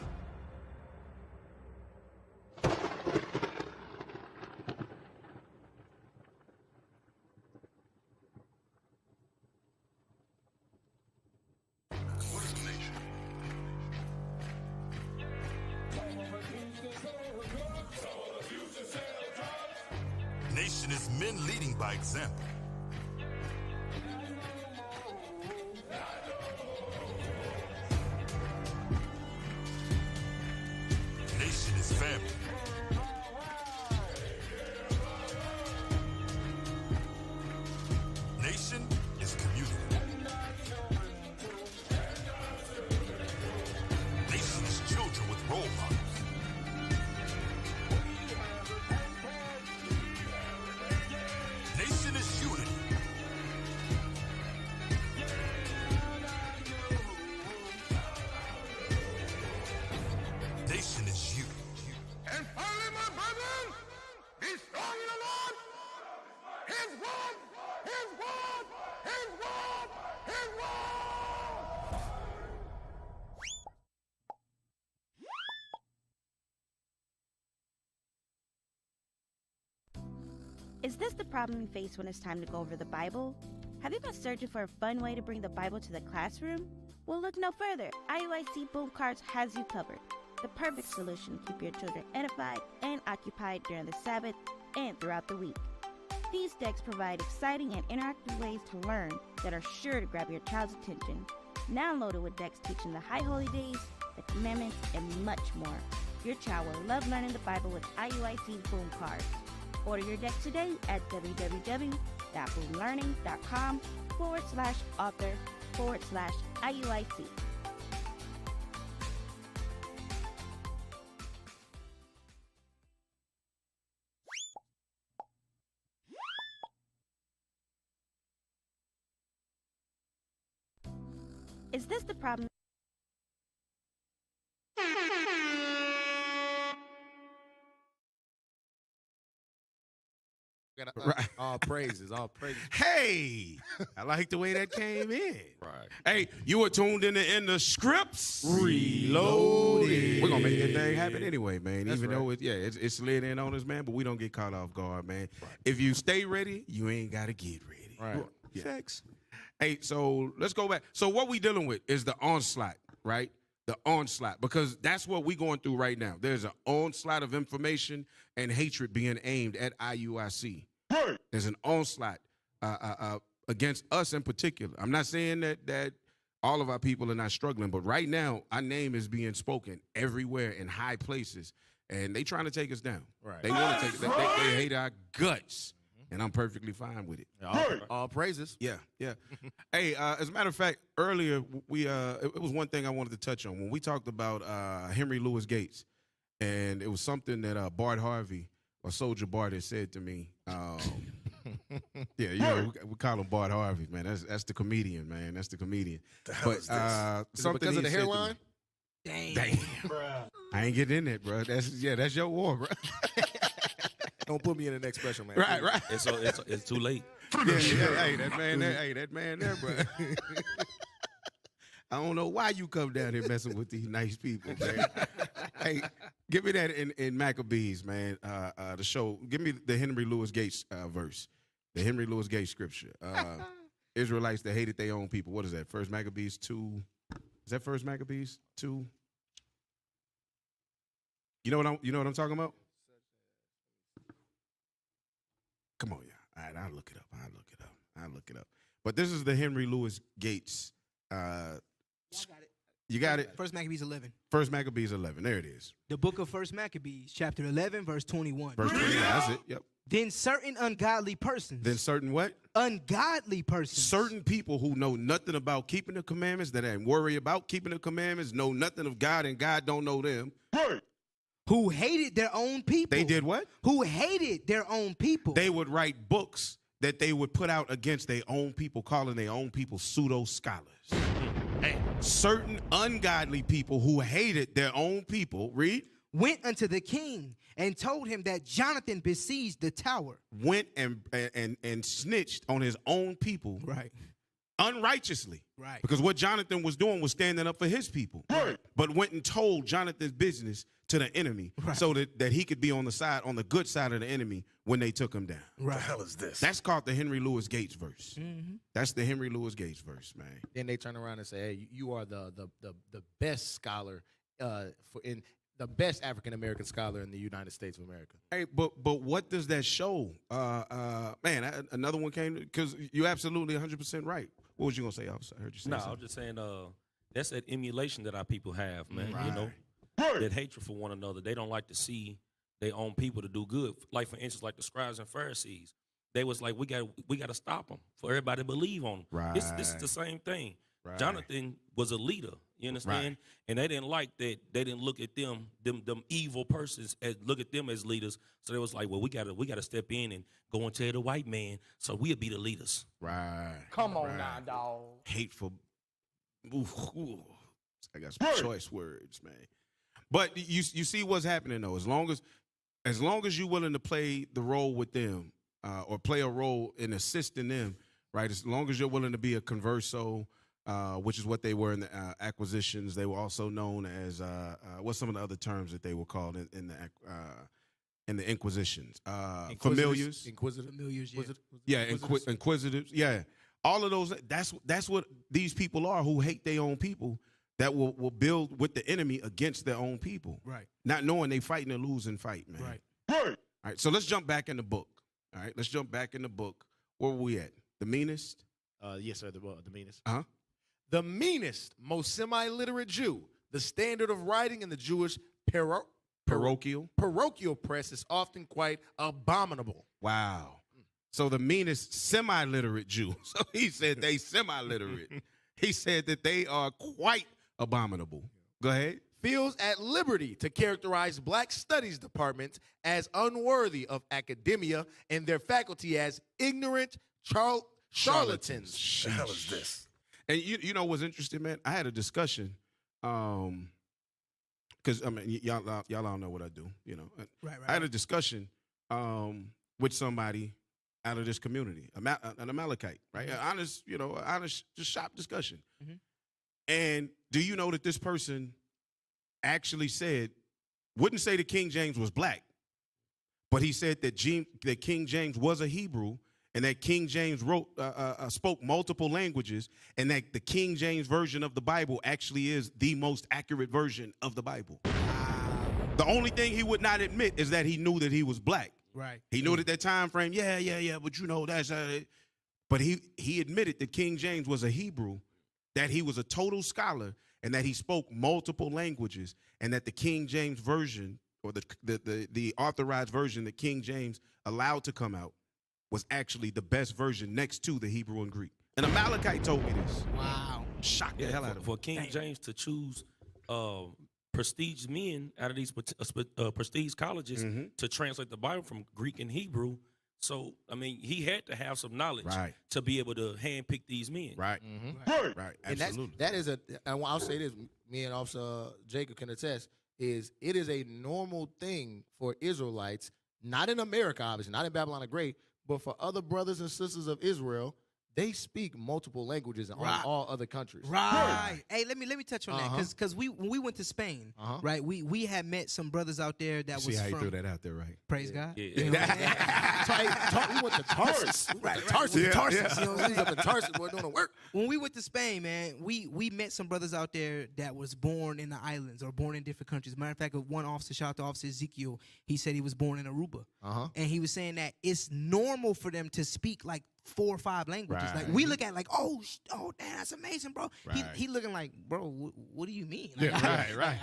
Nation is men leading by example. Nation is family. Nation is community. Nation is children with role models. Is this the problem you face when it's time to go over the Bible? Have you been searching for a fun way to bring the Bible to the classroom? Well, look no further. IUIC Boom Cards has you covered. The perfect solution to keep your children edified and occupied during the Sabbath and throughout the week. These decks provide exciting and interactive ways to learn that are sure to grab your child's attention. Now loaded with decks teaching the high holy days, the commandments, and much more. Your child will love learning the Bible with IUIC Boom Cards. Order your deck today at www.boomlearning.com/author/IUIC. Is this the problem? Right. All praises, all praises. Hey, I like the way that came in. Right. Hey, you were tuned in the scripts. Reloaded. We're gonna make that thing happen anyway, man. That's Even right. though it slid in on us, man, but we don't get caught off guard, man. Right. If you stay ready, you ain't gotta get ready. Right. Yeah. Facts. Hey, so let's go back. So what we dealing with is the onslaught, right? The onslaught, because that's what we're going through right now. There's an onslaught of information and hatred being aimed at IUIC. Right. There's an onslaught against us in particular. I'm not saying that all of our people are not struggling, but right now our name is being spoken everywhere in high places, and they trying to take us down. Right. They want to take. They hate our guts. And I'm perfectly fine with it. All praises. Yeah, yeah. Hey, as a matter of fact, earlier we it was one thing I wanted to touch on when we talked about Henry Louis Gates, and it was something that Bart Harvey or Soldier Bart had said to me. Yeah, you know, we call him Bart Harvey, man. That's the comedian, man. That's the comedian. But something because of the he said to me- hairline? Damn. I ain't getting in it, bro. That's your war, bro. Don't put me in the next special, man. Right, right. It's too late. Yeah, hey, that man there, bro. I don't know why you come down here messing with these nice people, man. Hey, give me that in Maccabees, man. The show. Give me the Henry Louis Gates verse, the Henry Louis Gates scripture. Israelites that hated their own people. What is that? First Maccabees 2. Is that First Maccabees 2? You know what I'm talking about? Come on, yeah. All right, I'll look it up. I'll look it up. But this is the Henry Louis Gates. You got it? First Maccabees 11. First Maccabees 11. There it is. The book of First Maccabees, chapter 11, verse 21. Verse 21. That's it. Yep. Then certain ungodly persons. Then certain what? Ungodly persons. Certain people who know nothing about keeping the commandments, that ain't worry about keeping the commandments, know nothing of God, and God don't know them. Who hated their own people. They did what? Who hated their own people. They would write books that they would put out against their own people, calling their own people pseudo-scholars. Certain ungodly people who hated their own people, read, went unto the king and told him that Jonathan besieged the tower. Went and snitched on his own people. Right. Unrighteously. Right. Because what Jonathan was doing was standing up for his people. Right. But went and told Jonathan's business to the enemy, right, so that he could be on the good side of the enemy when they took him down. Right. What the hell is this? That's called the Henry Louis Gates verse. Mm-hmm. That's the Henry Louis Gates verse, man. Then they turn around and say, "Hey, you are the best scholar in the best African American scholar in the United States of America." Hey, but what does that show? Man, another one came because you're absolutely 100% right. What was you gonna say, officer? I heard you say something. I was just saying, that's that emulation that our people have, man. Right. You know, that hatred for one another. They don't like to see their own people to do good. Like for instance, like the scribes and Pharisees, they was like, we got to stop them for everybody to believe on them. Right. This is the same thing. Right. Jonathan was a leader. You understand? Right. And they didn't like that. They didn't look at them evil persons as look at them as leaders. So they was like, well, we gotta step in and go and tell the white man, so we'll be the leaders. Right. Come on now, dog. Hateful. Ooh. I got some choice words, man. But you see what's happening though. As long as you're willing to play the role with them, or play a role in assisting them, right? As long as you're willing to be a converso, which is what they were in the acquisitions. They were also known as what's some of the other terms that they were called in and the Inquisitions. Familiars. Familiars, Yeah, inquisitives. Yeah. All of those, that's what these people are who hate their own people, that will build with the enemy against their own people. Right. Not knowing they fighting a losing fight, man. Right. All right, so let's jump back in the book. All right, let's jump back in the book. Where were we at? The meanest? Yes, sir, the meanest. Uh-huh. The meanest, most semi-literate Jew, the standard of writing in the Jewish parochial press is often quite abominable. Wow. So the meanest semi-literate Jew. So he said they semi-literate. He said that they are quite abominable. Go ahead. Feels at liberty to characterize black studies departments as unworthy of academia and their faculty as ignorant charlatans. What the hell is this? And you know what's interesting, man? I had a discussion, because I mean y'all all know what I do, you know. Right. I had a discussion with somebody out of this community, an Amalekite, right? Honest, just shop discussion. Mm-hmm. And do you know that this person actually wouldn't say that King James was black, but he said that King James was a Hebrew, and that King James spoke multiple languages, and that the King James version of the Bible actually is the most accurate version of the Bible. The only thing he would not admit is that he knew that he was black. Right. He knew that time frame, but you know, that's but he admitted that King James was a Hebrew, that he was a total scholar, and that he spoke multiple languages, and that the King James version, or the authorized version that King James allowed to come out, was actually the best version next to the Hebrew and Greek. And Amalekite told me this. Wow. Shocked the hell out of me. For King James to choose prestige men out of these prestige colleges to translate the Bible from Greek and Hebrew. So, I mean, he had to have some knowledge to be able to handpick these men. Right. Mm-hmm. Right. And Absolutely. that is and I'll say this, me and Officer Jacob can attest, it is a normal thing for Israelites, not in America, obviously, not in Babylon the Great, but for other brothers and sisters of Israel, they speak multiple languages in all other countries. Right. Hey, let me touch on that, because when we went to Spain, right, we had met some brothers out there that See was how from. you threw that out there, right? Praise God. Yeah. You know what I'm saying? We went to Tarsus. Tarsus. You know what I'm saying? We was up in Tarsus, boy, doing the work. When we went to Spain, man, we met some brothers out there that was born in the islands or born in different countries. Matter of fact, one officer, shout out to Officer Ezekiel, he said he was born in Aruba. And he was saying that it's normal for them to speak like 4 or 5 languages. Right. Like we look at like, oh, damn, that's amazing, bro. Right. He looking like, bro, what do you mean? Like, Right.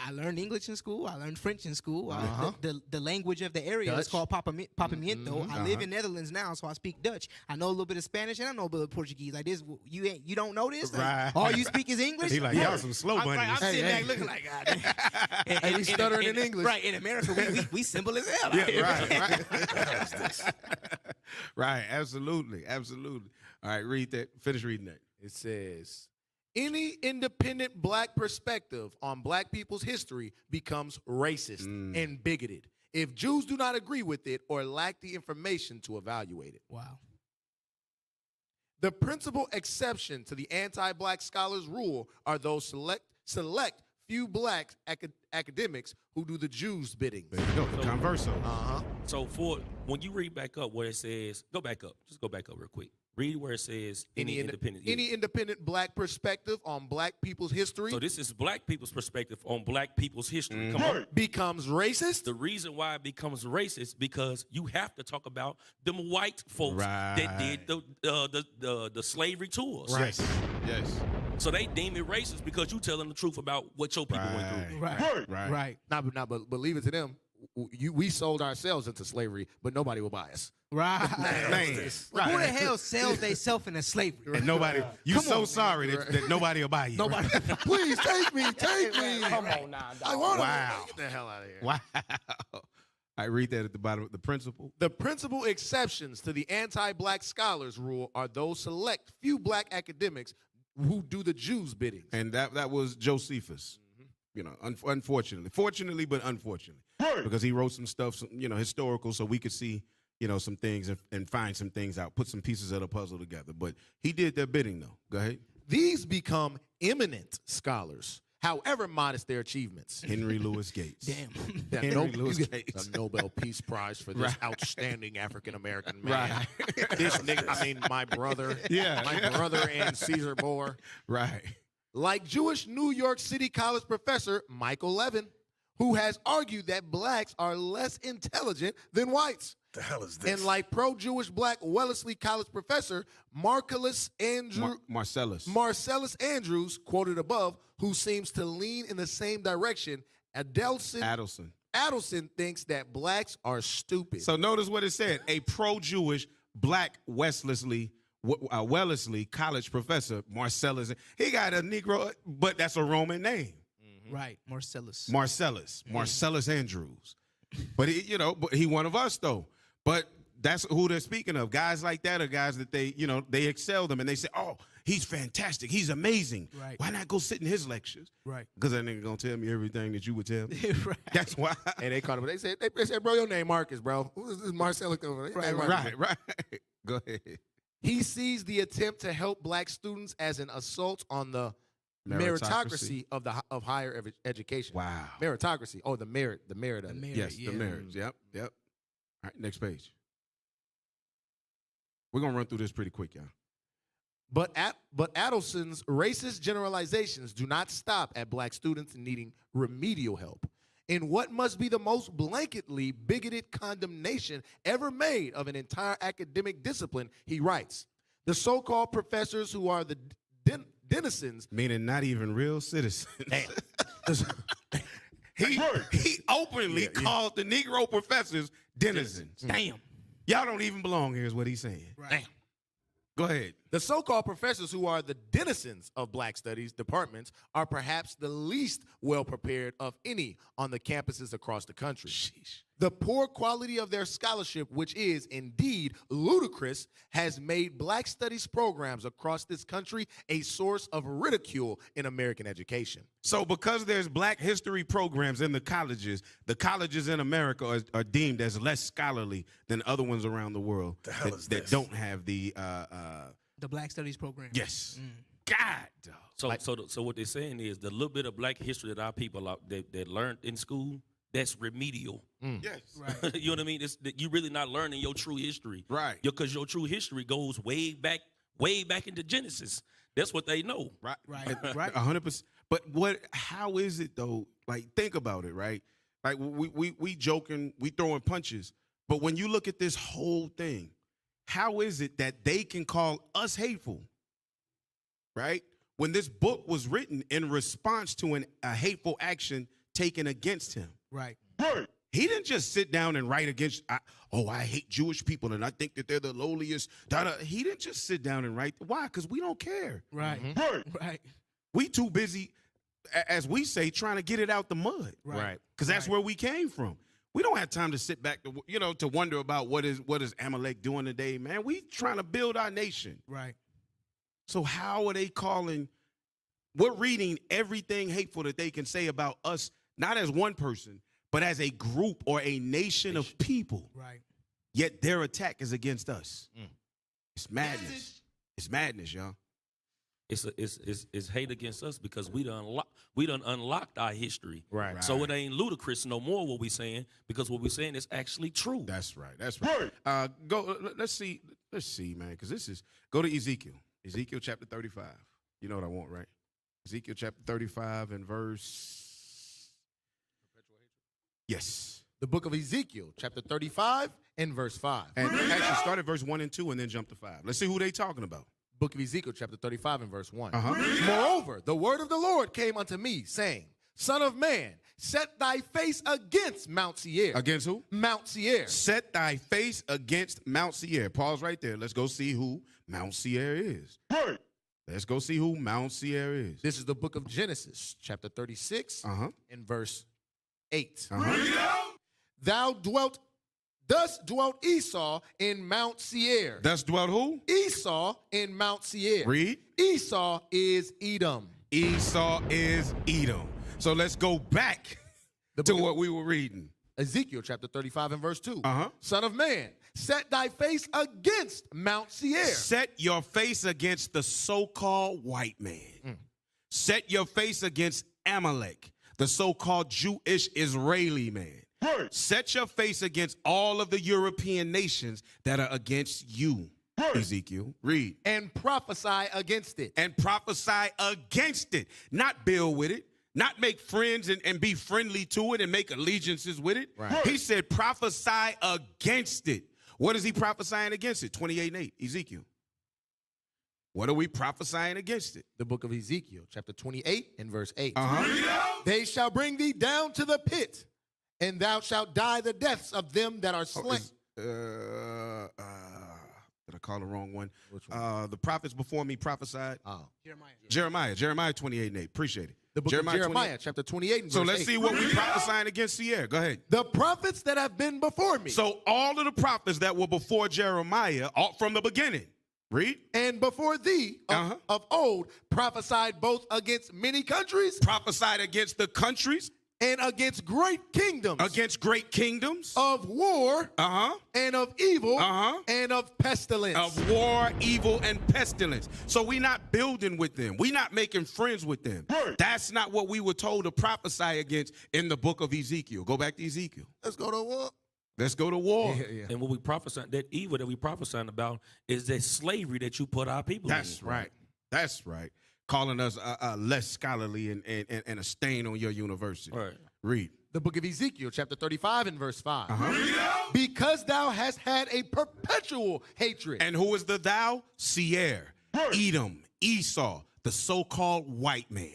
I learned English in school. I learned French in school. The language of the area is Dutch. called Papamiento. I live in Netherlands now, so I speak Dutch. I know a little bit of Spanish and I know a bit of Portuguese. Like this, you don't know this? Like, Right. all you speak is English? He like, y'all some slow bunnies. I'm sitting back looking like, God. And we stuttering in English. Right, in America, we simple as hell. Yeah, right. Right, absolutely. All right, read that. Finish reading that. It says, any independent black perspective on black people's history becomes racist and bigoted if Jews do not agree with it or lack the information to evaluate it. Wow. The principal exception to the anti-black scholars rule are those select few black academics who do the Jews' bidding. There you go, the converso. So when you read back up where it says, go back up. Just go back up real quick. Read where it says any independent. Any independent black perspective on black people's history. So this is black people's perspective on black people's history. Come on. Becomes racist. The reason why it becomes racist because you have to talk about them white folks that did the slavery to us. Right. Yes. So they deem it racist because you telling the truth about what your people went through. Right. But leave it to them. We sold ourselves into slavery, but nobody will buy us. Right. Man. Who the hell sells themselves into slavery? And nobody, sorry that nobody will buy you. Nobody. Please take me. Come on now. I want Wow. to get the hell out of here. Wow. I read that at the bottom of the principle. The principal exceptions to the anti-black scholars rule are those select few black academics who do the Jews' bidding. And that was Josephus. You know, unfortunately. Fortunately, but unfortunately. Because he wrote some stuff, historical, so we could see, some things and find some things out, put some pieces of the puzzle together. But he did their bidding, though. Go ahead. These become eminent scholars, however modest their achievements. Henry Louis Gates. Damn. Henry Louis Gates. The Nobel Peace Prize for this Right. outstanding African-American man. Right. This nigga, I mean, my brother. Yeah. My brother and Caesar Bohr. Right. Like Jewish New York City College professor Michael Levin, who has argued that blacks are less intelligent than whites. The hell is this? And like pro-Jewish black Wellesley College professor Marcellus Andrews, quoted above, who seems to lean in the same direction, Adelson thinks that blacks are stupid. So notice what it said. A pro-Jewish black Wellesley College professor, Marcellus. He got a Negro, but that's a Roman name. Right, Marcellus. Marcellus Andrews. But he one of us though. But that's who they're speaking of. Guys like that are guys that they excel them and they say, "Oh, he's fantastic. He's amazing. Right. Why not go sit in his lectures?" Right. Because that nigga gonna tell me everything that you would tell me. Right. That's why. And they called him. They said, "Bro, your name Marcus, bro. Who is this Marcellus?" Right. Go ahead. He sees the attempt to help black students as an assault on the meritocracy of higher education. Wow. Meritocracy. Oh, the merit of it. Yes, the merits. Yep. All right, next page. We're gonna run through this pretty quick, y'all. But Adelson's racist generalizations do not stop at black students needing remedial help. In what must be the most blanketly bigoted condemnation ever made of an entire academic discipline, he writes, the so-called professors who are the denizens. Meaning not even real citizens. He openly called the Negro professors denizens. Damn. Y'all don't even belong here is what he's saying. Right. Damn. Go ahead. The so-called professors who are the denizens of black studies departments are perhaps the least well-prepared of any on the campuses across the country. Sheesh. The poor quality of their scholarship, which is indeed ludicrous, has made black studies programs across this country a source of ridicule in American education. So because there's black history programs in the colleges in America are deemed as less scholarly than other ones around the world that don't have the Black Studies program. Yes. God, dog. So what they're saying is the little bit of black history that our people that learned in school, that's remedial. Yes. Right. You know what I mean? You're really not learning your true history. Right. Because your true history goes way back into Genesis. That's what they know. Right. Right. Right. 100%. But how is it though? Like, think about it, right? Like we joking, we throwing punches. But when you look at this whole thing, how is it that they can call us hateful, right? When this book was written in response to a hateful action taken against him. Right. He didn't just sit down and write against, I hate Jewish people and I think that they're the lowliest. He didn't just sit down and write. Why? Because we don't care. Right. Right. We too busy, as we say, trying to get it out the mud. Right. Because that's where we came from. We don't have time to sit back to wonder about what is Amalek doing today, man. We trying to build our nation. Right. So how are they calling? We're reading everything hateful that they can say about us, not as one person, but as a group or a nation of people. Right. Yet their attack is against us. It's madness. It's madness, y'all. It's hate against us because we done unlocked our history. Right. So it ain't ludicrous no more what we saying, because what we saying is actually true. That's right. Let's see, man, because go to Ezekiel chapter 35. You know what I want, right? Ezekiel chapter 35 and verse. Yes. The book of Ezekiel, chapter 35 and verse 5. And actually start at verse 1 and 2 and then jump to 5. Let's see who they talking about. Book of Ezekiel, chapter 35 and verse 1. Uh-huh. Moreover, the word of the Lord came unto me, saying, Son of man, set thy face against Mount Seir. Against who? Mount Seir. Set thy face against Mount Seir. Pause right there. Let's go see who Mount Seir is. Right. Let's go see who Mount Seir is. This is the book of Genesis, chapter 36 and verse 8. Thus dwelt Esau in Mount Seir. Thus dwelt who? Esau in Mount Seir. Read. Esau is Edom. Esau is Edom. So let's go back to what we were reading. Ezekiel chapter 35 and verse 2. Uh-huh. Son of man, set thy face against Mount Seir. Set your face against the so-called white man. Set your face against Amalek, the so-called Jewish Israeli man. Right. Set your face against all of the European nations that are against you. Right. Ezekiel, read. And prophesy against it. And prophesy against it. Not build with it. Not make friends and be friendly to it and make allegiances with it. Right. He said prophesy against it. What is he prophesying against it? 28:8, Ezekiel. What are we prophesying against it? The book of Ezekiel, chapter 28 and verse 8. Uh-huh. They shall bring thee down to the pit, and thou shalt die the deaths of them that are slain. Did I call the wrong one? The prophets before me prophesied. Jeremiah 28:8. Appreciate it. The book of Jeremiah, chapter 28 and so verse 8. let's see what we're prophesying against Sierra. Go ahead. The prophets that have been before me. So all of the prophets that were before Jeremiah, all from the beginning. Read. And before thee of old prophesied both against many countries. Prophesied against the countries. And against great kingdoms. Against great kingdoms. Of war. And of evil. And of pestilence. Of war, evil, and pestilence. So we're not building with them. We're not making friends with them. Right. That's not what we were told to prophesy against in the book of Ezekiel. Go back to Ezekiel. Let's go to war. Let's go to war. And what we prophesy, that evil that we prophesying about is that slavery that you put our people in. That's right. That's right. Calling us less scholarly and a stain on your university. Right. Read. The book of Ezekiel, chapter 35 and verse 5. Because thou hast had a perpetual hatred. And who is the thou? Seir, Edom, Esau, the so-called white man,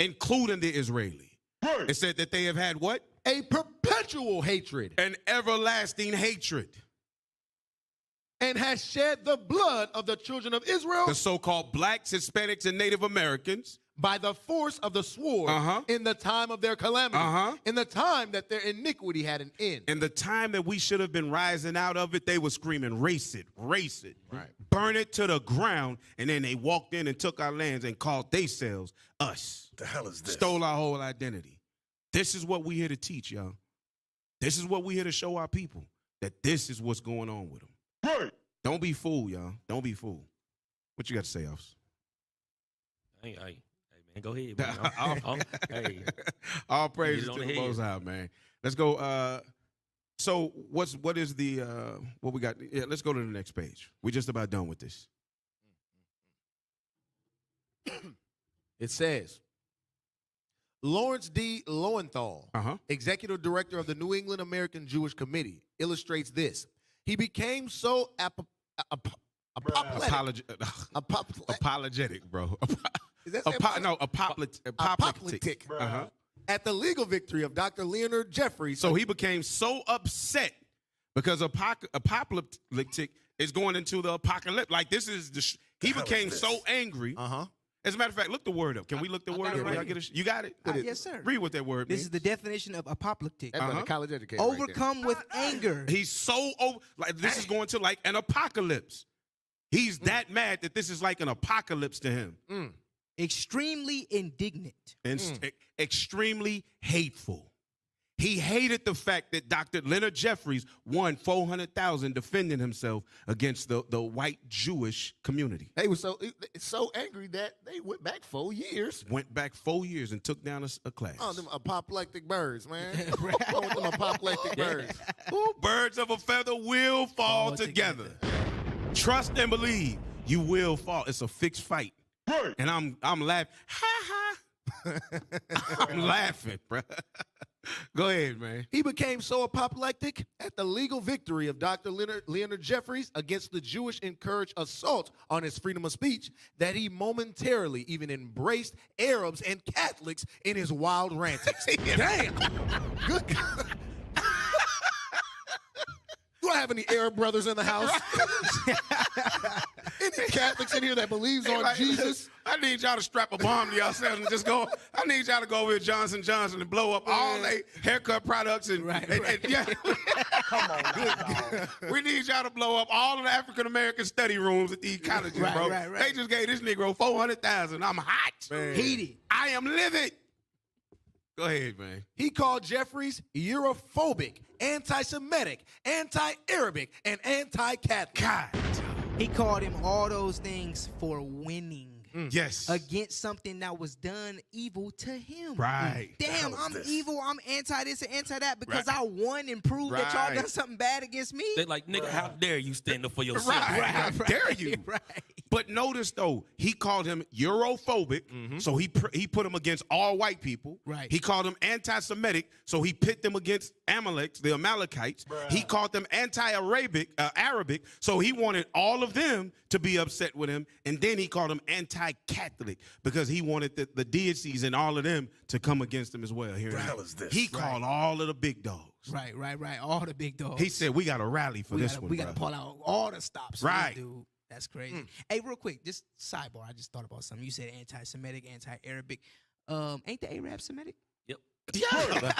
including the Israeli. It said that they have had what? A perpetual hatred. An everlasting hatred. And has shed the blood of the children of Israel. The so-called blacks, Hispanics, and Native Americans. By the force of the sword in the time of their calamity. In the time that their iniquity had an end. In the time that we should have been rising out of it, they were screaming, race it, race it. Right. Burn it to the ground. And then they walked in and took our lands and called themselves us. The hell is this? Stole our whole identity. This is what we're here to teach, y'all. This is what we're here to show our people. That this is what's going on with them. Right. Don't be fooled, y'all. Don't be fooled. What you got to say, Officer? Hey, man, go ahead, man. Hey. All praise to the Most High, man. Let's go. So what is the what we got? Yeah, let's go to the next page. We're just about done with this. It says, Lawrence D. Lowenthal, executive director of the New England American Jewish Committee, illustrates this. He became so apologetic, bro. Apoplectic. At the legal victory of Dr. Leonard Jeffries. So he became so upset because apoplectic is going into the apocalypse. Like this is he became so angry. As a matter of fact, look the word up. Can we look the word up? Right. You got it? Yes, sir. Read what that word means. This is the definition of apoplectic. That's like a college educator. Overcome with anger. He's so like this is going to like an apocalypse. He's that mad that this is like an apocalypse to him. Extremely indignant. And extremely hateful. He hated the fact that Dr. Leonard Jeffries won $400,000 defending himself against the white Jewish community. They were so angry that they went back 4 years. Went back 4 years and took down a class. Oh, them apoplectic birds, man. What's wrong with them apoplectic birds? Ooh, birds of a feather will fall together. Trust and believe you will fall. It's a fixed fight. And I'm laughing. Ha ha. I'm laughing, bro. Go ahead, man. He became so apoplectic at the legal victory of Dr. Leonard Jeffries against the Jewish encouraged assault on his freedom of speech that he momentarily even embraced Arabs and Catholics in his wild rantings. Damn. Good God. Do I have any Arab brothers in the house? Any Catholics in here that believes on Jesus? I need y'all to strap a bomb to yourselves and just go. I need y'all to go over to Johnson & Johnson and blow up all their haircut products and yeah. Come on, we need y'all to blow up all of the African American study rooms at these colleges, bro. They just gave this Negro $400,000. I'm hot, heated. I am livid. Go ahead, man. He called Jeffries Europhobic, anti-Semitic, anti-Arabic, and anti-Catholic. God. He called him all those things for winning. Yes. against something that was done evil to him. Right. Damn, I'm this? evil. I'm anti this and anti that because Right. I won and proved that y'all Right. done something bad against me. They like, nigga, how dare you stand up for yourself? Right. How dare you? Right. But notice though, he called him Europhobic, so he put him against all white people. Right. He called him anti-Semitic, so he pit them against the Amalekites. He called them Arabic, so he wanted all of them to be upset with him. And then he called them anti-Catholic because he wanted the deities and all of them to come against him as well. Here, the hell is this? He called all of the big dogs. Right. All the big dogs. He said, "We got to rally for this one. We got to pull out all the stops. for this Right. dude. That's crazy. Hey, real quick, just sidebar. I just thought about something. You said anti-Semitic, anti-Arabic. Ain't the Arab Semitic? Yep. Yeah.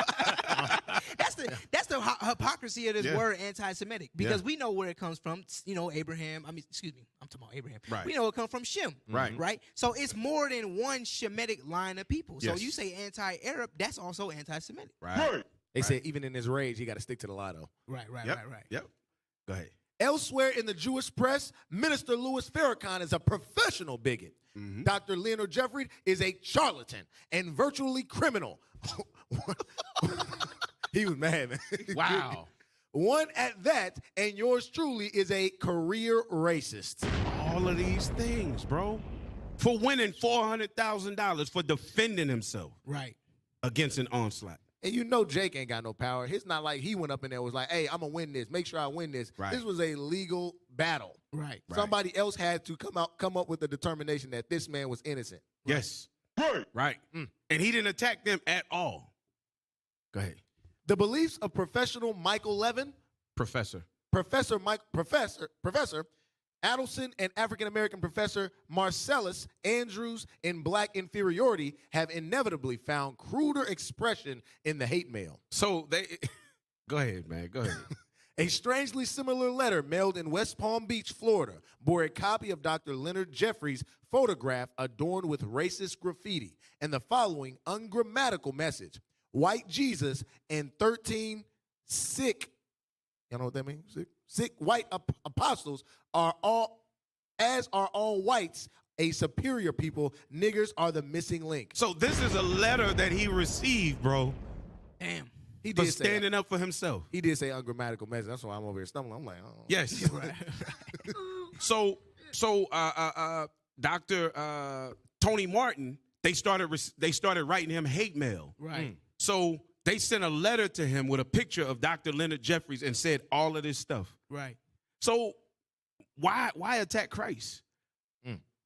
That's the hypocrisy of this Yeah. word anti-Semitic because Yeah. we know where it comes from. You know, Abraham. I'm talking about Abraham. Right. We know it comes from Shem. Right. Right. So it's more than one Shemitic line of people. So Yes. you say anti-Arab, that's also anti-Semitic. Right. They said even in his rage, he got to stick to the lie, though. Right. Yep. Go ahead. Elsewhere in the Jewish press, Minister Louis Farrakhan is a professional bigot. Dr. Leonard Jeffrey is a charlatan and virtually criminal. He was mad, man. Wow. One at that, and yours truly is a career racist. All of these things, bro. For winning $400,000 for defending himself Right. against an onslaught. And you know Jake ain't got no power. It's not like he went up in there and was like, hey, I'm going to win this. Make sure I win this. Right. This was a legal battle. Right. Somebody else had to come up with the determination that this man was innocent. Yes. Right. And he didn't attack them at all. Go ahead. The beliefs of professional Michael Levin, Professor. Professor Adelson, and African-American professor Marcellus Andrews in Black Inferiority have inevitably found cruder expression in the hate mail. So they go ahead, man. Go ahead. A strangely similar letter mailed in West Palm Beach, Florida, bore a copy of Dr. Leonard Jeffrey's photograph adorned with racist graffiti and the following ungrammatical message: white Jesus and 13 sick, you know what that means? Sick white apostles are all whites, a superior people. Niggers are the missing link. So this is a letter that he received, bro. Damn. He For did say standing up for himself. He did say ungrammatical message. That's why I'm over here stumbling. I'm like, oh. Yes. So Dr. Tony Martin, they started writing him hate mail. Right. So they sent a letter to him with a picture of Dr. Leonard Jeffries and said all of this stuff. Right. So why attack Christ?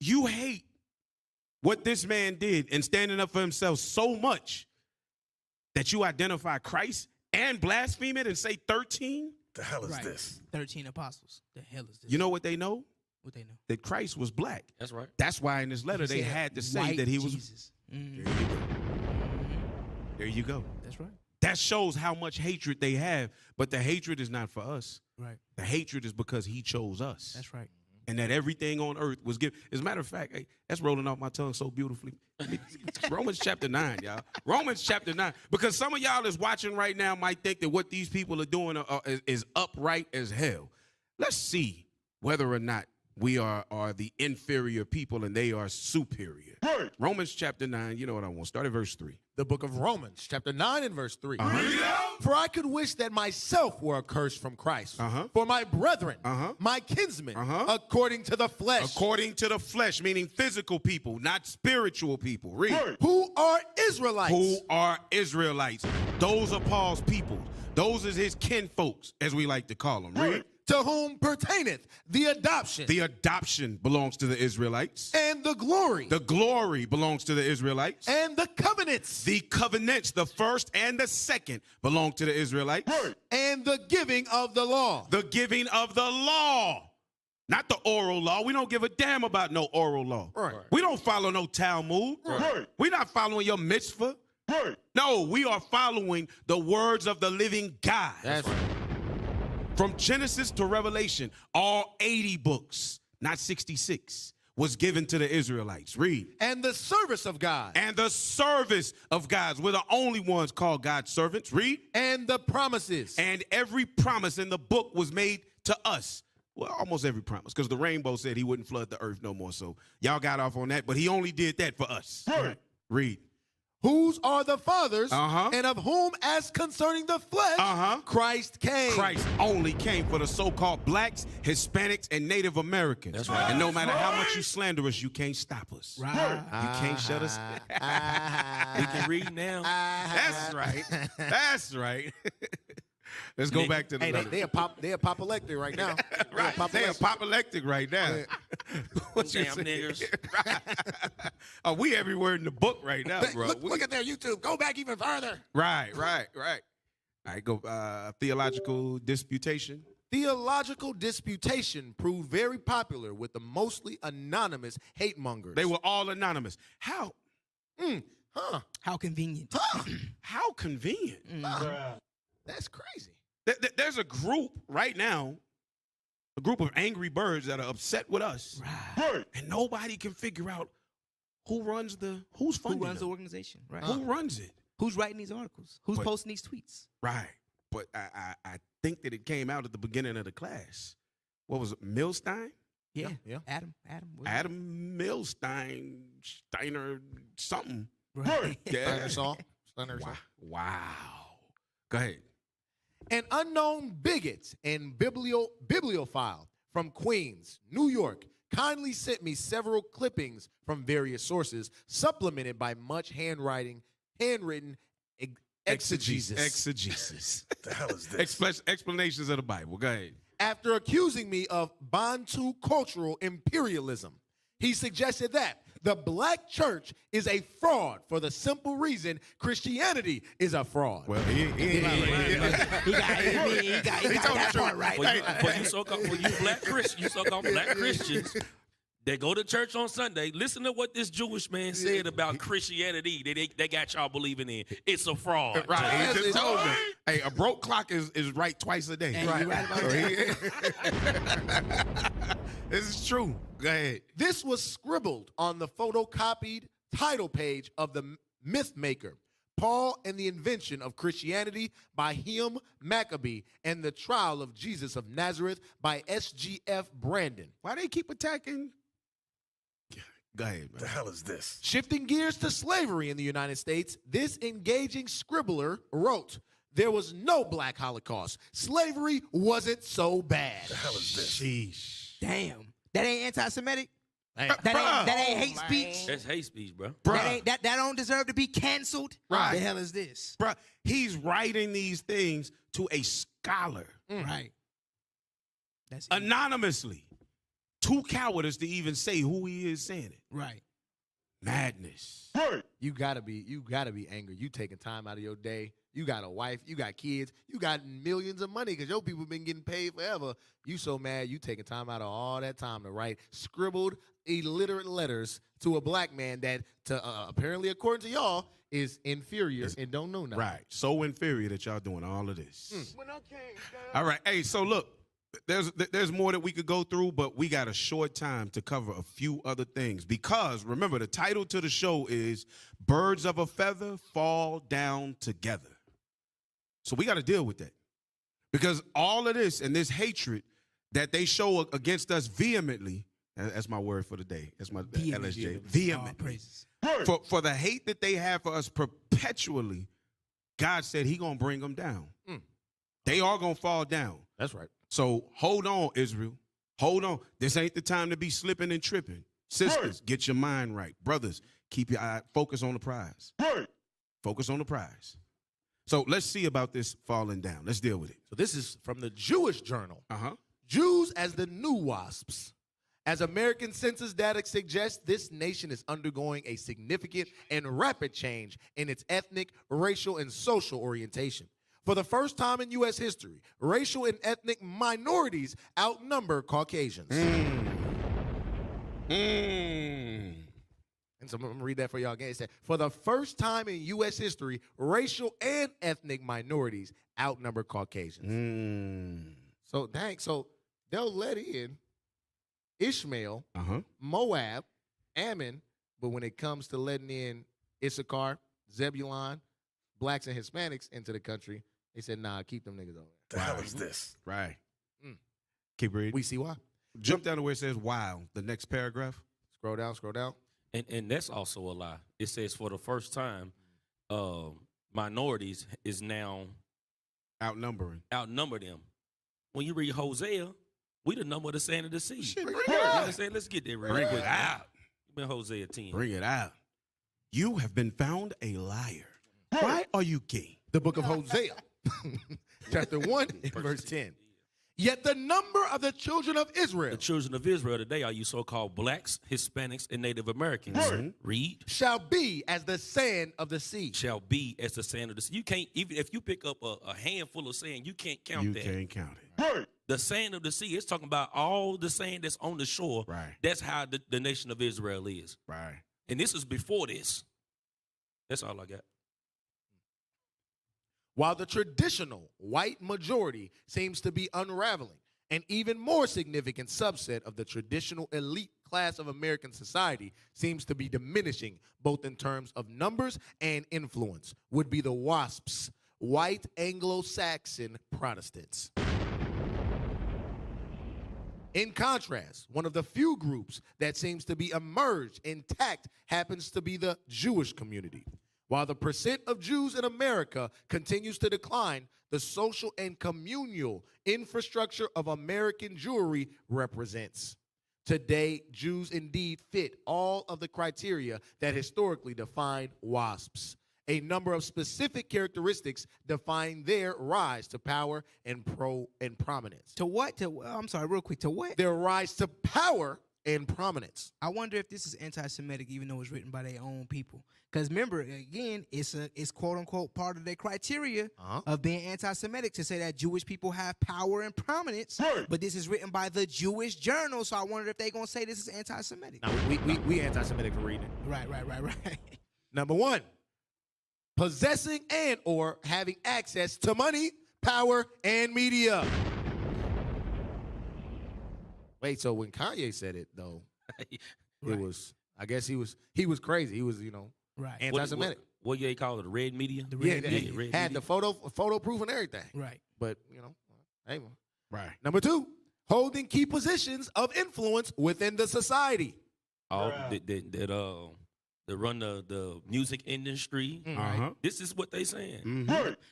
You hate what this man did and standing up for himself so much that you identify Christ and blaspheme it and say 13? The hell is Right. this? 13 apostles. The hell is this? You know what they know? What they know? That Christ was black. That's right. That's why in this letter He they said had to say white that he was. Jesus. There you go. There you go. That's right. That shows how much hatred they have, but the hatred is not for us. Right. The hatred is because he chose us. That's right. And that everything on earth was given. As a matter of fact, hey, that's rolling off my tongue so beautifully. Romans chapter 9, y'all. Romans chapter 9. Because some of y'all that's watching right now might think that what these people are doing is upright as hell. Let's see whether or not we are the inferior people and they are superior. Right. Romans chapter 9, you know what I want. Start at verse 3. The book of Romans, chapter 9 and verse 3. For I could wish that myself were accursed from Christ. For my brethren, my kinsmen, according to the flesh. According to the flesh, meaning physical people, not spiritual people. Read. Who are Israelites. Who are Israelites. Those are Paul's people. Those are his kinfolks, as we like to call them. Read. To whom pertaineth the adoption. The adoption belongs to the Israelites. And the glory. The glory belongs to the Israelites. And the covenants. The covenants, the first and the second, belong to the Israelites. And the giving of the law. The giving of the law. Not the oral law. We don't give a damn about no oral law. Right. We don't follow no Talmud. Right. We're not following your mitzvah. Right. No, we are following the words of the living God. That's right. From Genesis to Revelation, all 80 books, not 66, was given to the Israelites. Read. And the service of God. And the service of God. We're the only ones called God's servants. Read. And the promises. And every promise in the book was made to us. Well, almost every promise, because the rainbow said he wouldn't flood the earth no more. So y'all got off on that, but he only did that for us. Right. Read. Whose are the fathers, and of whom, as concerning the flesh, Christ came. Christ only came for the so-called blacks, Hispanics, and Native Americans. That's right. And no matter how much you slander us, you can't stop us. Right. You can't shut us. We can read now. That's right. That's right. Let's go back to the letter. They apoplectic right now. Right. They apoplectic right now. What you Damn say? niggers. Oh, we everywhere in the book right now, bro. Look at their YouTube. Go back even further. Right. All right, go theological disputation. Theological disputation proved very popular with the mostly anonymous hate mongers. They were all anonymous. How? How convenient. How convenient. That's crazy. There's a group right now, a group of angry birds that are upset with us, and nobody can figure out who's funding Who runs the them? organization? Right. Who runs it? Who's writing these articles? Who's posting these tweets? Right. But I think that it came out at the beginning of the class. What was it? Milstein? Yeah. Adam Adam. Milstein, Steiner, something. Right. Yeah. Steiner. Wow. Go ahead. An unknown bigot and bibliophile from Queens, New York, kindly sent me several clippings from various sources, supplemented by much handwritten exegesis. The hell is this? Explanations of the Bible. Go ahead. After accusing me of Bantu cultural imperialism, he suggested that the black church is a fraud for the simple reason Christianity is a fraud. Well, he got that part right. For you black Christians, you so-called black Christians that go to church on Sunday, listen to what this Jewish man said about Christianity they got y'all believing in. It's a fraud. Right. He just told me. Hey, a broke clock is right twice a day. Hey, right. You right about that. This is true. Go ahead. This was scribbled on the photocopied title page of the Myth Maker, Paul and the Invention of Christianity by Him Maccabee, and the Trial of Jesus of Nazareth by S.G.F. Brandon. Why they keep attacking? Go ahead, man. The hell is this? Shifting gears to slavery in the United States, this engaging scribbler wrote, "There was no black Holocaust. Slavery wasn't so bad." The hell is this? Sheesh. Damn. That ain't anti-Semitic? That ain't hate speech? That's hate speech, bro. That don't deserve to be canceled? Right. The hell is this? Bruh, he's writing these things to a scholar. Right. That's anonymously. Too cowardice to even say who he is saying it. Right. Madness. You gotta be angry. You taking time out of your day. You got a wife, you got kids, you got millions of money because your people been getting paid forever. You so mad you taking time out of all that time to write scribbled, illiterate letters to a black man that, apparently according to y'all, is inferior and don't know nothing. Right. So inferior that y'all doing all of this. All right. Hey, so look, there's more that we could go through, but we got a short time to cover a few other things because remember the title to the show is Birds of a Feather Fall Down Together. So we got to deal with that because all of this and this hatred that they show against us vehemently, that's my word for the day. That's my LSJ. Vehemently. For the hate that they have for us perpetually, God said he going to bring them down. They are going to fall down. That's right. So hold on, Israel. Hold on. This ain't the time to be slipping and tripping. Sisters, get your mind right. Brothers, keep your eye, focus on the prize. Focus on the prize. So let's see about this falling down. Let's deal with it. So this is from the Jewish Journal. Jews as the new wasps. As American census data suggests, this nation is undergoing a significant and rapid change in its ethnic, racial, and social orientation. For the first time in U.S. history, racial and ethnic minorities outnumber Caucasians. And so I'm going to read that for y'all again. It said, for the first time in U.S. history, racial and ethnic minorities outnumber Caucasians. So they'll let in Ishmael, Moab, Ammon, but when it comes to letting in Issachar, Zebulon, blacks and Hispanics into the country, they said, nah, keep them niggas over there. The hell is this? Right. Keep reading. We see why. Jump down to where it says "while." The next paragraph. Scroll down. Scroll down. And that's also a lie. It says for the first time, minorities is now outnumber them. When you read Hosea, we the number of the sand of the sea. Shit, You bring it know what out. I'm saying? Let's get there real Bring quick. it out. Been Hosea 10. Bring it out. You have been found a liar. Why are you gay? The book of Hosea, chapter 1, verse 10. Yet the number of the children of Israel. The children of Israel today are you so-called blacks, Hispanics, and Native Americans. Read. Shall be as the sand of the sea. Shall be as the sand of the sea. You can't, even if you pick up a handful of sand, you can't count that. You can't count it. The sand of the sea, it's talking about all the sand that's on the shore. Right. That's how the nation of Israel is. Right. And this is before this. That's all I got. While the traditional white majority seems to be unraveling, an even more significant subset of the traditional elite class of American society seems to be diminishing, both in terms of numbers and influence, would be the WASPs, white Anglo-Saxon Protestants. In contrast, one of the few groups that seems to be emerged intact happens to be the Jewish community. While the percent of Jews in America continues to decline, the social and communal infrastructure of American Jewry represents. Today, Jews indeed fit all of the criteria that historically define WASPs. A number of specific characteristics define their rise to power and prominence. To what? I'm sorry, real quick. To what? Their rise to power and prominence. I wonder if this is anti-Semitic, even though it's written by their own people. Because remember, again, it's quote unquote part of their criteria of being anti-Semitic to say that Jewish people have power and prominence. Right. But this is written by the Jewish Journal, so I wonder if they're gonna say this is anti-Semitic. No, we anti-Semitic for reading it. Right. Number one, possessing and or having access to money, power, and media. Wait, so when Kanye said it though, it was, I guess he was crazy. He was, right, anti-Semitic. What you call it? The red media? The red media. Red had media. The photo proof and everything. Right. But hey, right. Number two, holding key positions of influence within the society. That run the music industry. This is what they saying.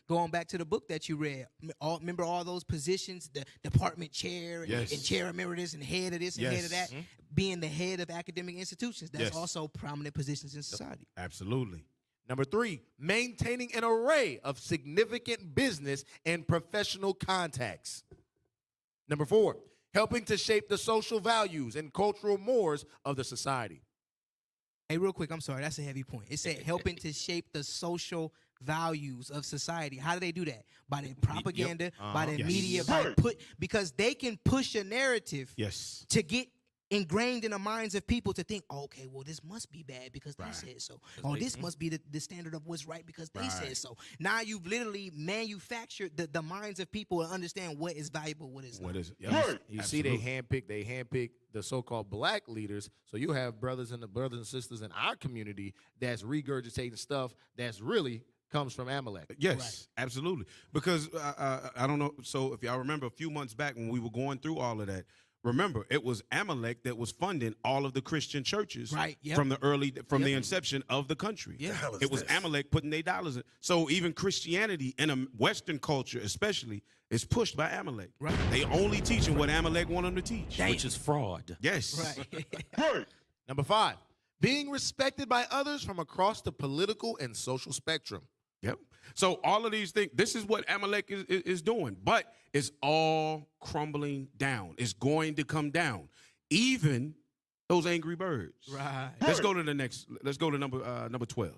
Going back to the book that you read, remember all those positions, the department chair and chair emeritus and head of this and head of that, being the head of academic institutions. That's also prominent positions in society. Absolutely. Number three, maintaining an array of significant business and professional contacts. Number four, helping to shape the social values and cultural mores of the society. Hey, real quick, I'm sorry, that's a heavy point. It said helping to shape the social values of society. How do they do that? By their propaganda, by their media, because they can push a narrative to get ingrained in the minds of people to think, oh, okay, well, this must be bad because they said so. Oh, this must be the standard of what's right because they said so. Now you've literally manufactured the minds of people to understand what is valuable, what is not. What is it? You see they handpick the so-called black leaders. So you have brothers and sisters in our community that's regurgitating stuff that's really comes from Amalek. Yes, absolutely. Because I don't know. So if y'all remember a few months back when we were going through all of that, remember, it was Amalek that was funding all of the Christian churches from the inception of the country. Yeah. It was Amalek putting their dollars in. So even Christianity in a Western culture especially is pushed by Amalek. Right. They only teaching what Amalek want them to teach. Which is fraud. Yes. Right. Number five, being respected by others from across the political and social spectrum. Yep. So all of these things, this is what Amalek is doing, but it's all crumbling down. It's going to come down. Even those angry birds. Right. Let's go to the next. Let's go to number 12.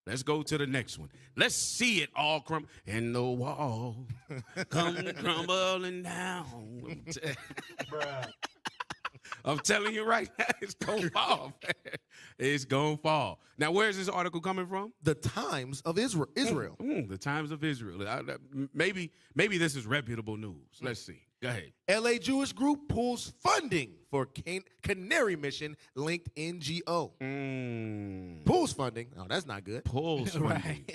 Let's go to the next one. Let's see it all crumble. And the wall come crumbling down. I'm telling you right now, it's going to fall. It's going to fall. Now, where is this article coming from? The Times of Israel. The Times of Israel. Maybe this is reputable news. Let's see. Go ahead. LA Jewish group pulls funding for Canary Mission linked NGO. Pulls funding. Oh, that's not good. Pulls funding.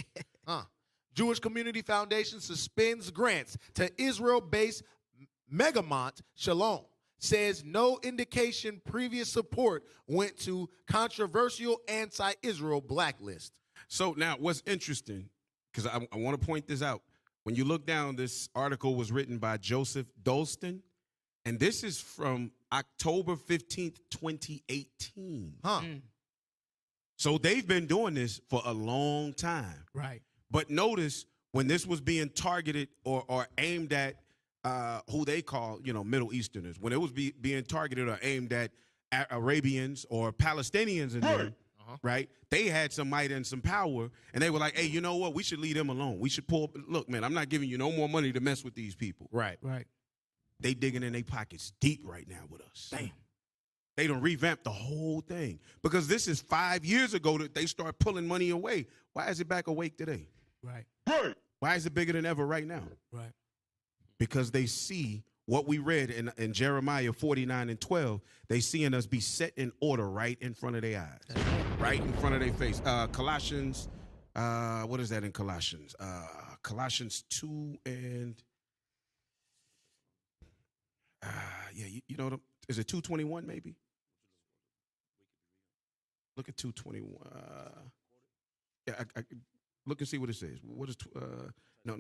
Jewish Community Foundation suspends grants to Israel-based Megamont Shalom says no indication previous support went to controversial anti-Israel blacklist. So now what's interesting, because I want to point this out. When you look down, this article was written by Joseph Dolston, and this is from October 15th, 2018. So they've been doing this for a long time. Right. But notice when this was being targeted or aimed at who they call, Middle Easterners, when it was being targeted or aimed at Arabians or Palestinians in there, right? They had some might and some power, and they were like, hey, you know what? We should leave them alone. We should look, man, I'm not giving you no more money to mess with these people. Right. They digging in their pockets deep right now with us. Damn. They done revamped the whole thing because this is 5 years ago that they start pulling money away. Why is it back awake today? Right. Why is it bigger than ever right now? Right. Because they see what we read in Jeremiah 49:12. They seeing us be set in order right in front of their eyes, right in front of their face. Colossians, what is that in Colossians? Colossians 2 and is it 2:21 maybe? Look at 2:21. I look and see what it says. What is no.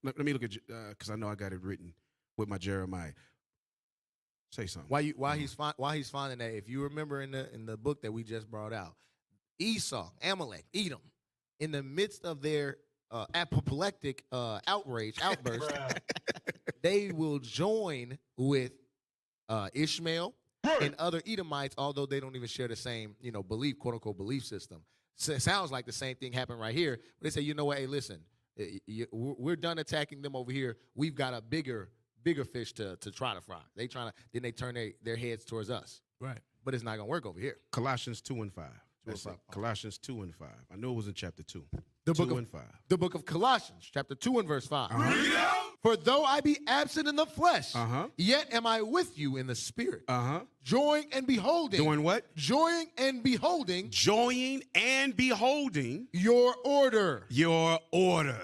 Let me look at because I know I got it written with my Jeremiah. Say something. While he's finding that, if you remember in the book that we just brought out, Esau, Amalek, Edom, in the midst of their apoplectic outburst, they will join with Ishmael and other Edomites, although they don't even share the same, belief, quote unquote, belief system. So it sounds like the same thing happened right here. But they say, you know what? Hey, listen, we're done attacking them over here. We've got a bigger fish to try to fry. Then they turn their heads towards us. Right. But it's not gonna work over here. Colossians 2 and 5. That's it. Colossians 2 and 5. I knew it was in chapter 2. The 2 and 5. The book of Colossians, chapter 2 and verse 5. For though I be absent in the flesh, yet am I with you in the spirit. Joying and beholding. Doing what? Joying and beholding. Joying and beholding. Your order. Your order.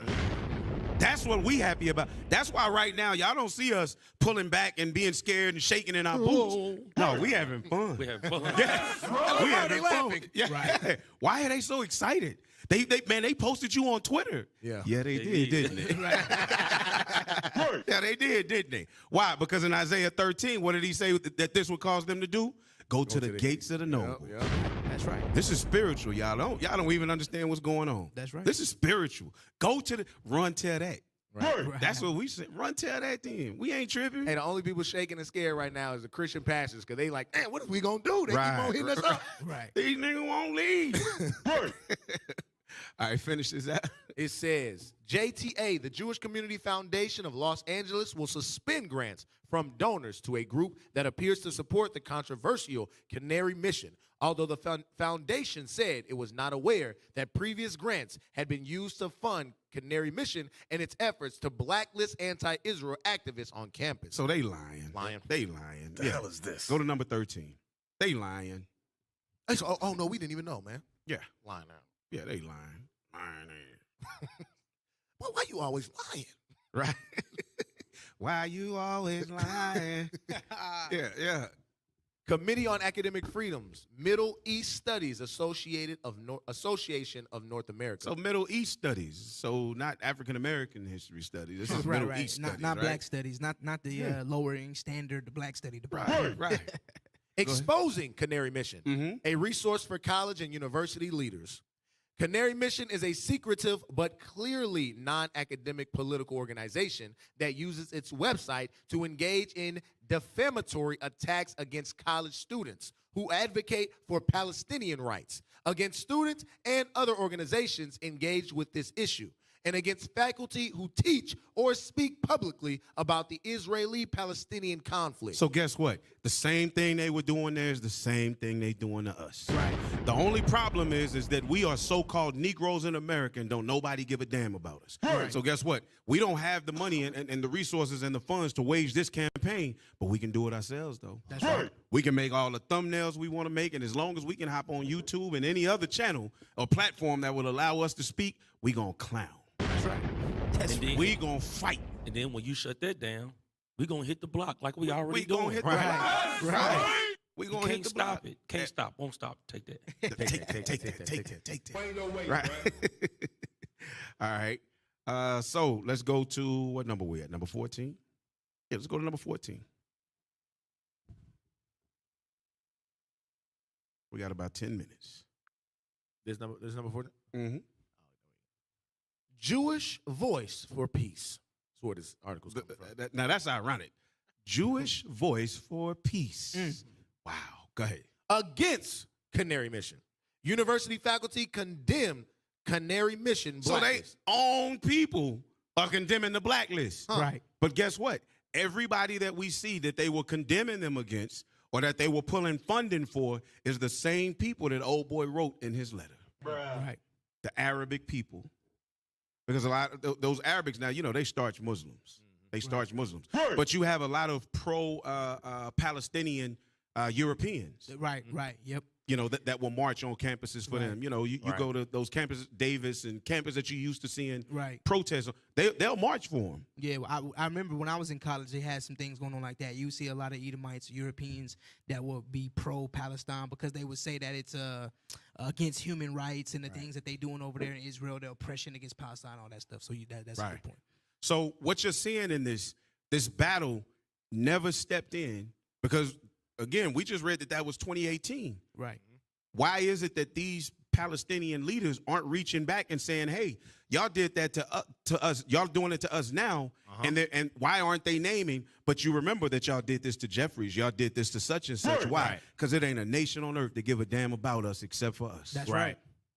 That's what we happy about. That's why right now y'all don't see us pulling back and being scared and shaking in our boots. No, we having fun. We having fun. Yeah. We having fun. Yeah. Right. Why are they so excited? They posted you on Twitter. Yeah. Yeah, they did, didn't they? Yeah, they did, didn't they? Why? Because in Isaiah 13, what did he say that this would cause them to do? Go to the gates of the noble. Yep. That's right. This is spiritual, y'all. Don't even understand what's going on. That's right. This is spiritual. Go to run, tell that. Right. That's what we said. Run, tell that then. We ain't tripping. Hey, the only people shaking and scared right now is the Christian pastors because they like, man, what are we gonna do? They keep on hitting us up. Right. These niggas won't leave. All right, finish this out. It says, JTA, the Jewish Community Foundation of Los Angeles, will suspend grants from donors to a group that appears to support the controversial Canary Mission, although the foundation said it was not aware that previous grants had been used to fund Canary Mission and its efforts to blacklist anti-Israel activists on campus. So they lying. They lying. The hell is this? Go to number 13. They lying. Oh, no, we didn't even know, man. Yeah. Lying out. Yeah, they lying. Lying. Well, why you always lying? Right. Why you always lying? Yeah. Committee on Academic Freedoms, Middle East Studies Association of North America. So Middle East Studies. So not African American history studies. This is right, Middle right. East not studies, not right? black studies, not the lowering standard, the black study department. Right. Exposing Canary Mission, a resource for college and university leaders. Canary Mission is a secretive but clearly non-academic political organization that uses its website to engage in defamatory attacks against college students who advocate for Palestinian rights, against students and other organizations engaged with this issue, and against faculty who teach or speak publicly about the Israeli-Palestinian conflict. So guess what? The same thing they were doing there is the same thing they doing to us. Right. The only problem is that we are so-called Negroes in America and don't nobody give a damn about us. Right. So guess what? We don't have the money and the resources and the funds to wage this campaign, but we can do it ourselves, though. That's right. We can make all the thumbnails we want to make, and as long as we can hop on YouTube and any other channel or platform that will allow us to speak, we gonna clown. That's right. We gonna fight. And then when you shut that down, We gonna hit the block like we already doing. Gonna hit the block. Right. We gonna hit the block. Stop it. Can't stop. Won't stop. Take that. Take that. Right. All right. So let's go to what number we at? Number 14? Yeah, let's go to number 14. We got about 10 minutes. This number 14? Mm-hmm. Jewish voice for peace. That's where this article's coming from. Now that's ironic. Jewish voice for peace. Wow. Go ahead. Against Canary Mission. University faculty condemn Canary Mission blacklist. So they own people are condemning the blacklist. Right. But guess what? Everybody that we see that they were condemning them against or that they were pulling funding for is the same people that old boy wrote in his letter. Right. The Arabic people. Because a lot of those Arabics now, they starch Muslims. They starch Muslims. But you have a lot of pro-Palestinian Europeans. Right, yep. That will march on campuses for them. You go to those campuses, Davis and campus that you used to seeing protests. They'll march for them. Yeah, I remember when I was in college, they had some things going on like that. You see a lot of Edomites, Europeans that will be pro-Palestine because they would say that it's against human rights and the things that they're doing over there in Israel, the oppression against Palestine, all that stuff. So that's a good point. So what you're seeing in this battle never stepped in because, again, we just read that was 2018. Right. Why is it that these Palestinian leaders aren't reaching back and saying, hey, y'all did that to us. Y'all doing it to us now. And why aren't they naming? But you remember that y'all did this to Jeffries. Y'all did this to such and such. Why? Because it ain't a nation on earth to give a damn about us except for us. That's right.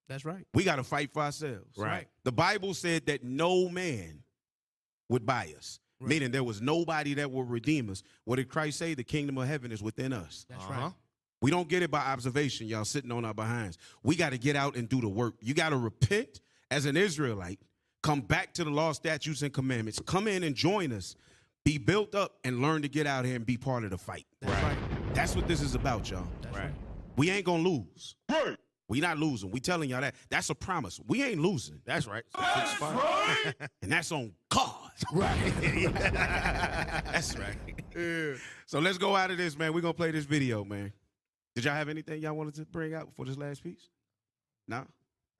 That's right. We got to fight for ourselves. Right. The Bible said that no man would buy us. Meaning there was nobody that would redeem us. What did Christ say? The kingdom of heaven is within us. That's right. We don't get it by observation, y'all sitting on our behinds. We got to get out and do the work. You got to repent as an Israelite, come back to the law, statutes, and commandments. Come in and join us. Be built up and learn to get out here and be part of the fight. That's right. That's what this is about, y'all. That's right. We ain't going to lose. We not losing. We telling y'all that. That's a promise. We ain't losing. That's right. And that's on God. Right. That's right. Yeah. So let's go out of this, man. We're going to play this video, man. Did y'all have anything y'all wanted to bring out for this last piece? No?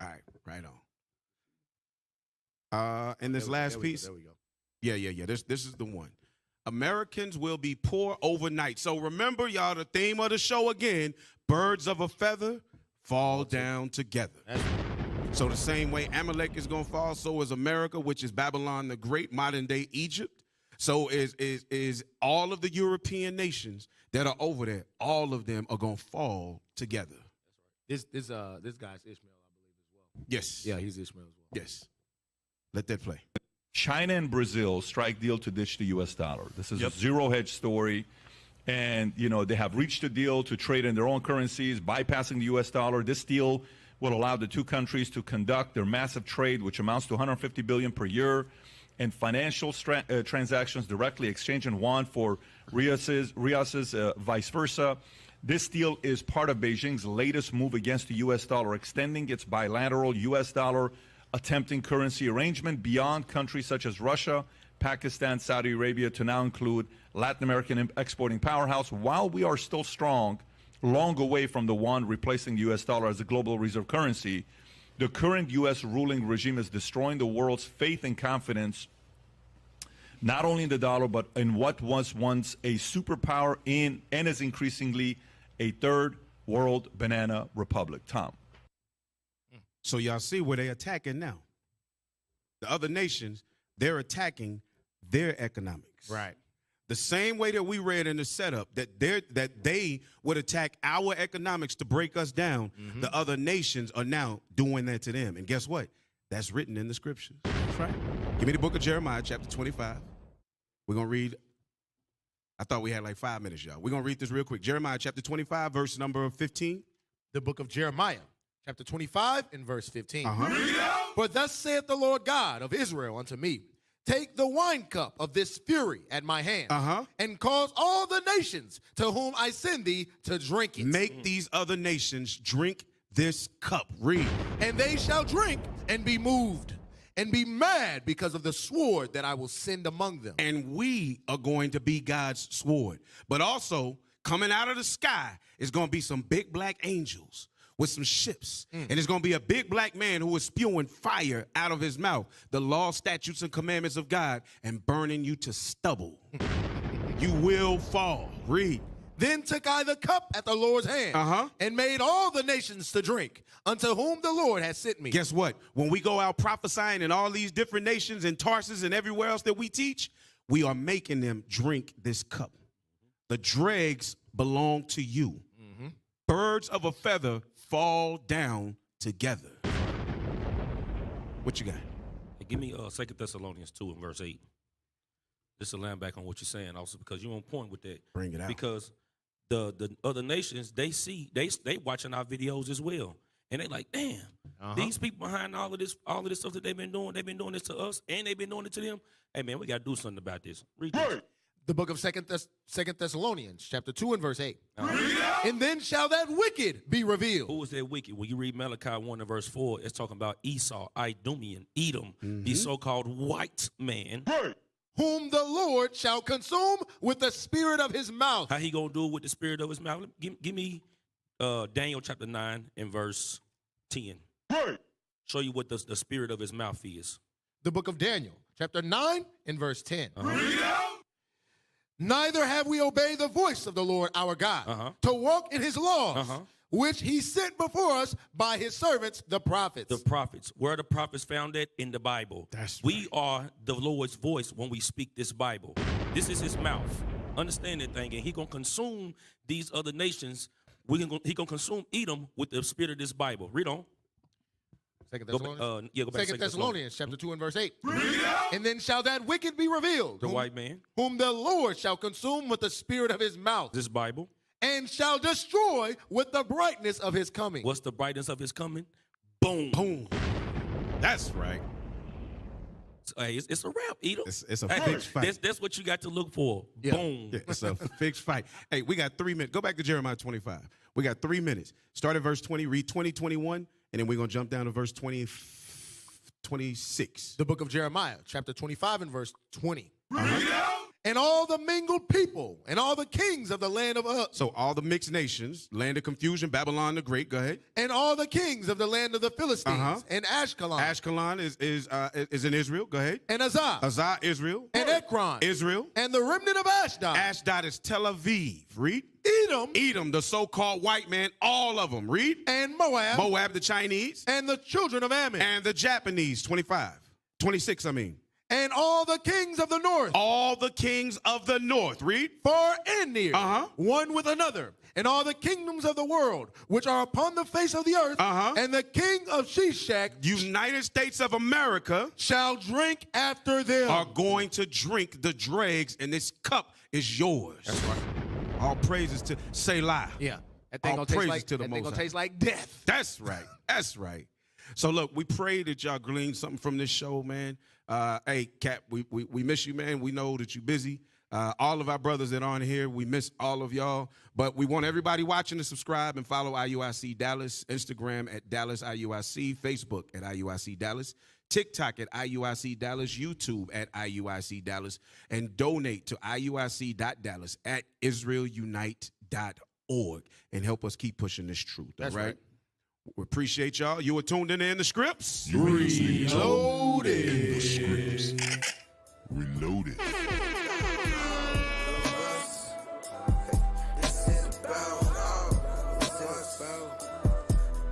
All right. Right on. In this last piece. There we go. Yeah. This is the one. Americans will be poor overnight. So remember, y'all, the theme of the show again, birds of a feather fall down together. So the same way Amalek is going to fall, so is America, which is Babylon the Great, modern-day Egypt. So is all of the European nations that are over there, all of them are going to fall together. That's right. This guy's Ishmael, I believe, as well. Yes. Yeah, he's Ishmael as well. Yes. Let that play. China and Brazil strike deal to ditch the U.S. dollar. This is a zero-hedge story. And, they have reached a deal to trade in their own currencies, bypassing the U.S. dollar. This deal will allow the two countries to conduct their massive trade, which amounts to $150 billion per year, and financial transactions directly exchanging yuan for riases, vice versa. This deal is part of Beijing's latest move against the U.S. dollar, extending its bilateral U.S. dollar attempting currency arrangement beyond countries such as Russia, Pakistan, Saudi Arabia, to now include Latin American exporting powerhouse. While we are still long away from the yuan replacing the U.S. dollar as a global reserve currency, the current U.S. ruling regime is destroying the world's faith and confidence, not only in the dollar, but in what was once a superpower and is increasingly a third world banana republic. Tom. So y'all see where they're attacking now. The other nations, they're attacking their economics. Right. The same way that we read in the setup that they would attack our economics to break us down, the other nations are now doing that to them. And guess what? That's written in the scriptures. That's right. Give me the book of Jeremiah, chapter 25. We're going to read. I thought we had like 5 minutes, y'all. We're going to read this real quick. Jeremiah, chapter 25, verse number 15. The book of Jeremiah, chapter 25 and verse 15. For thus saith the Lord God of Israel unto me, take the wine cup of this fury at my hand, and cause all the nations to whom I send thee to drink it. Make these other nations drink this cup. Read. And they shall drink and be moved, and be mad because of the sword that I will send among them. And we are going to be God's sword. But also, coming out of the sky is going to be some big black angels with some ships. And it's going to be a big black man who is spewing fire out of his mouth, the law, statutes, and commandments of God, and burning you to stubble. You will fall. Read. Then took I the cup at the Lord's hand, and made all the nations to drink, unto whom the Lord has sent me. Guess what? When we go out prophesying in all these different nations and Tarsus and everywhere else that we teach, we are making them drink this cup. The dregs belong to you. Birds of a feather fall down together. What you got? Hey, give me 2 Thessalonians 2 and verse 8. Just to land back on what you're saying also, because you're on point with that. Bring it out. Because the other nations, they watching our videos as well. And they like, damn, these people behind all of this stuff that they've been doing this to us, and they've been doing it to them. Hey man, we gotta do something about this. Read this. The book of Second Thessalonians, chapter 2 and verse 8. And then shall that wicked be revealed. Who is that wicked? When you read Malachi 1 and verse 4, it's talking about Esau, Idumean, Edom, the so-called white man. Whom the Lord shall consume with the spirit of his mouth. How he gonna do it with the spirit of his mouth? Give me Daniel chapter 9 and verse 10. Show you what the spirit of his mouth is. The book of Daniel, chapter 9 and verse 10. Neither have we obeyed the voice of the Lord our God to walk in his laws, which he sent before us by his servants, the prophets. The prophets. Where are the prophets found at? In the Bible. We are the Lord's voice when we speak this Bible. This is his mouth. Understand that thing. And he going to consume these other nations. He going to consume Edom with the spirit of this Bible. Read on. Second Thessalonians, chapter 2 and verse 8. And then shall that wicked be revealed. The white man. Whom the Lord shall consume with the spirit of his mouth. This Bible. And shall destroy with the brightness of his coming. What's the brightness of his coming? Boom. Boom. That's right. Hey, it's a wrap, Edom. It's a fixed fight. That's what you got to look for. Boom. Yeah, it's a fixed fight. Hey, we got 3 minutes. Go back to Jeremiah 25. We got 3 minutes. Start at verse 20, read 20, 21, and then we're going to jump down to verse 26. The book of Jeremiah, chapter 25 and verse 20. And all the mingled people and all the kings of the land of So all the mixed nations, land of confusion, Babylon the Great, go ahead. And all the kings of the land of the Philistines and Ashkelon. Ashkelon is in Israel, go ahead. And Azah, Israel. And Ekron, Israel. And the remnant of Ashdod. Ashdod is Tel Aviv, read. Edom, the so-called white man, all of them, read. And Moab, the Chinese. And the children of Ammon. And the Japanese, 26, I mean. And all the kings of the north. All the kings of the north. Read. Far and near. One with another. And all the kingdoms of the world, which are upon the face of the earth. And the king of Shishak, United States of America, shall drink after them. Are going to drink the dregs, and this cup is yours. That's right. All praises to Selah. Yeah. That thing gonna taste like death. That's right. That's right. So look, we pray that y'all glean something from this show, man. Hey, Cap, we miss you, man. We know that you're busy. All of our brothers that are on here, we miss all of y'all. But we want everybody watching to subscribe and follow IUIC Dallas, Instagram at Dallas IUIC, Facebook at IUIC Dallas, TikTok at IUIC Dallas, YouTube at IUIC Dallas, and donate to IUIC.Dallas at IsraelUnite.org and help us keep pushing this truth. That's all right? We appreciate y'all. You were tuned in the scripts. Reloaded. In the scripts. Reloaded.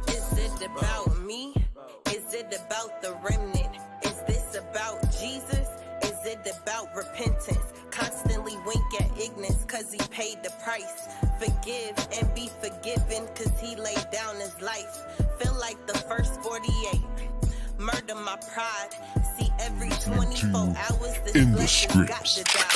Is it about me? Is it about the remnant? Is this about Jesus? Is it about repentance? Constantly wink at ignorance cause he paid the price. Forgive and be forgiven cause he laid down his life. Feel like the first 48. Murder my pride. See every 24 hours this flesh has got to die.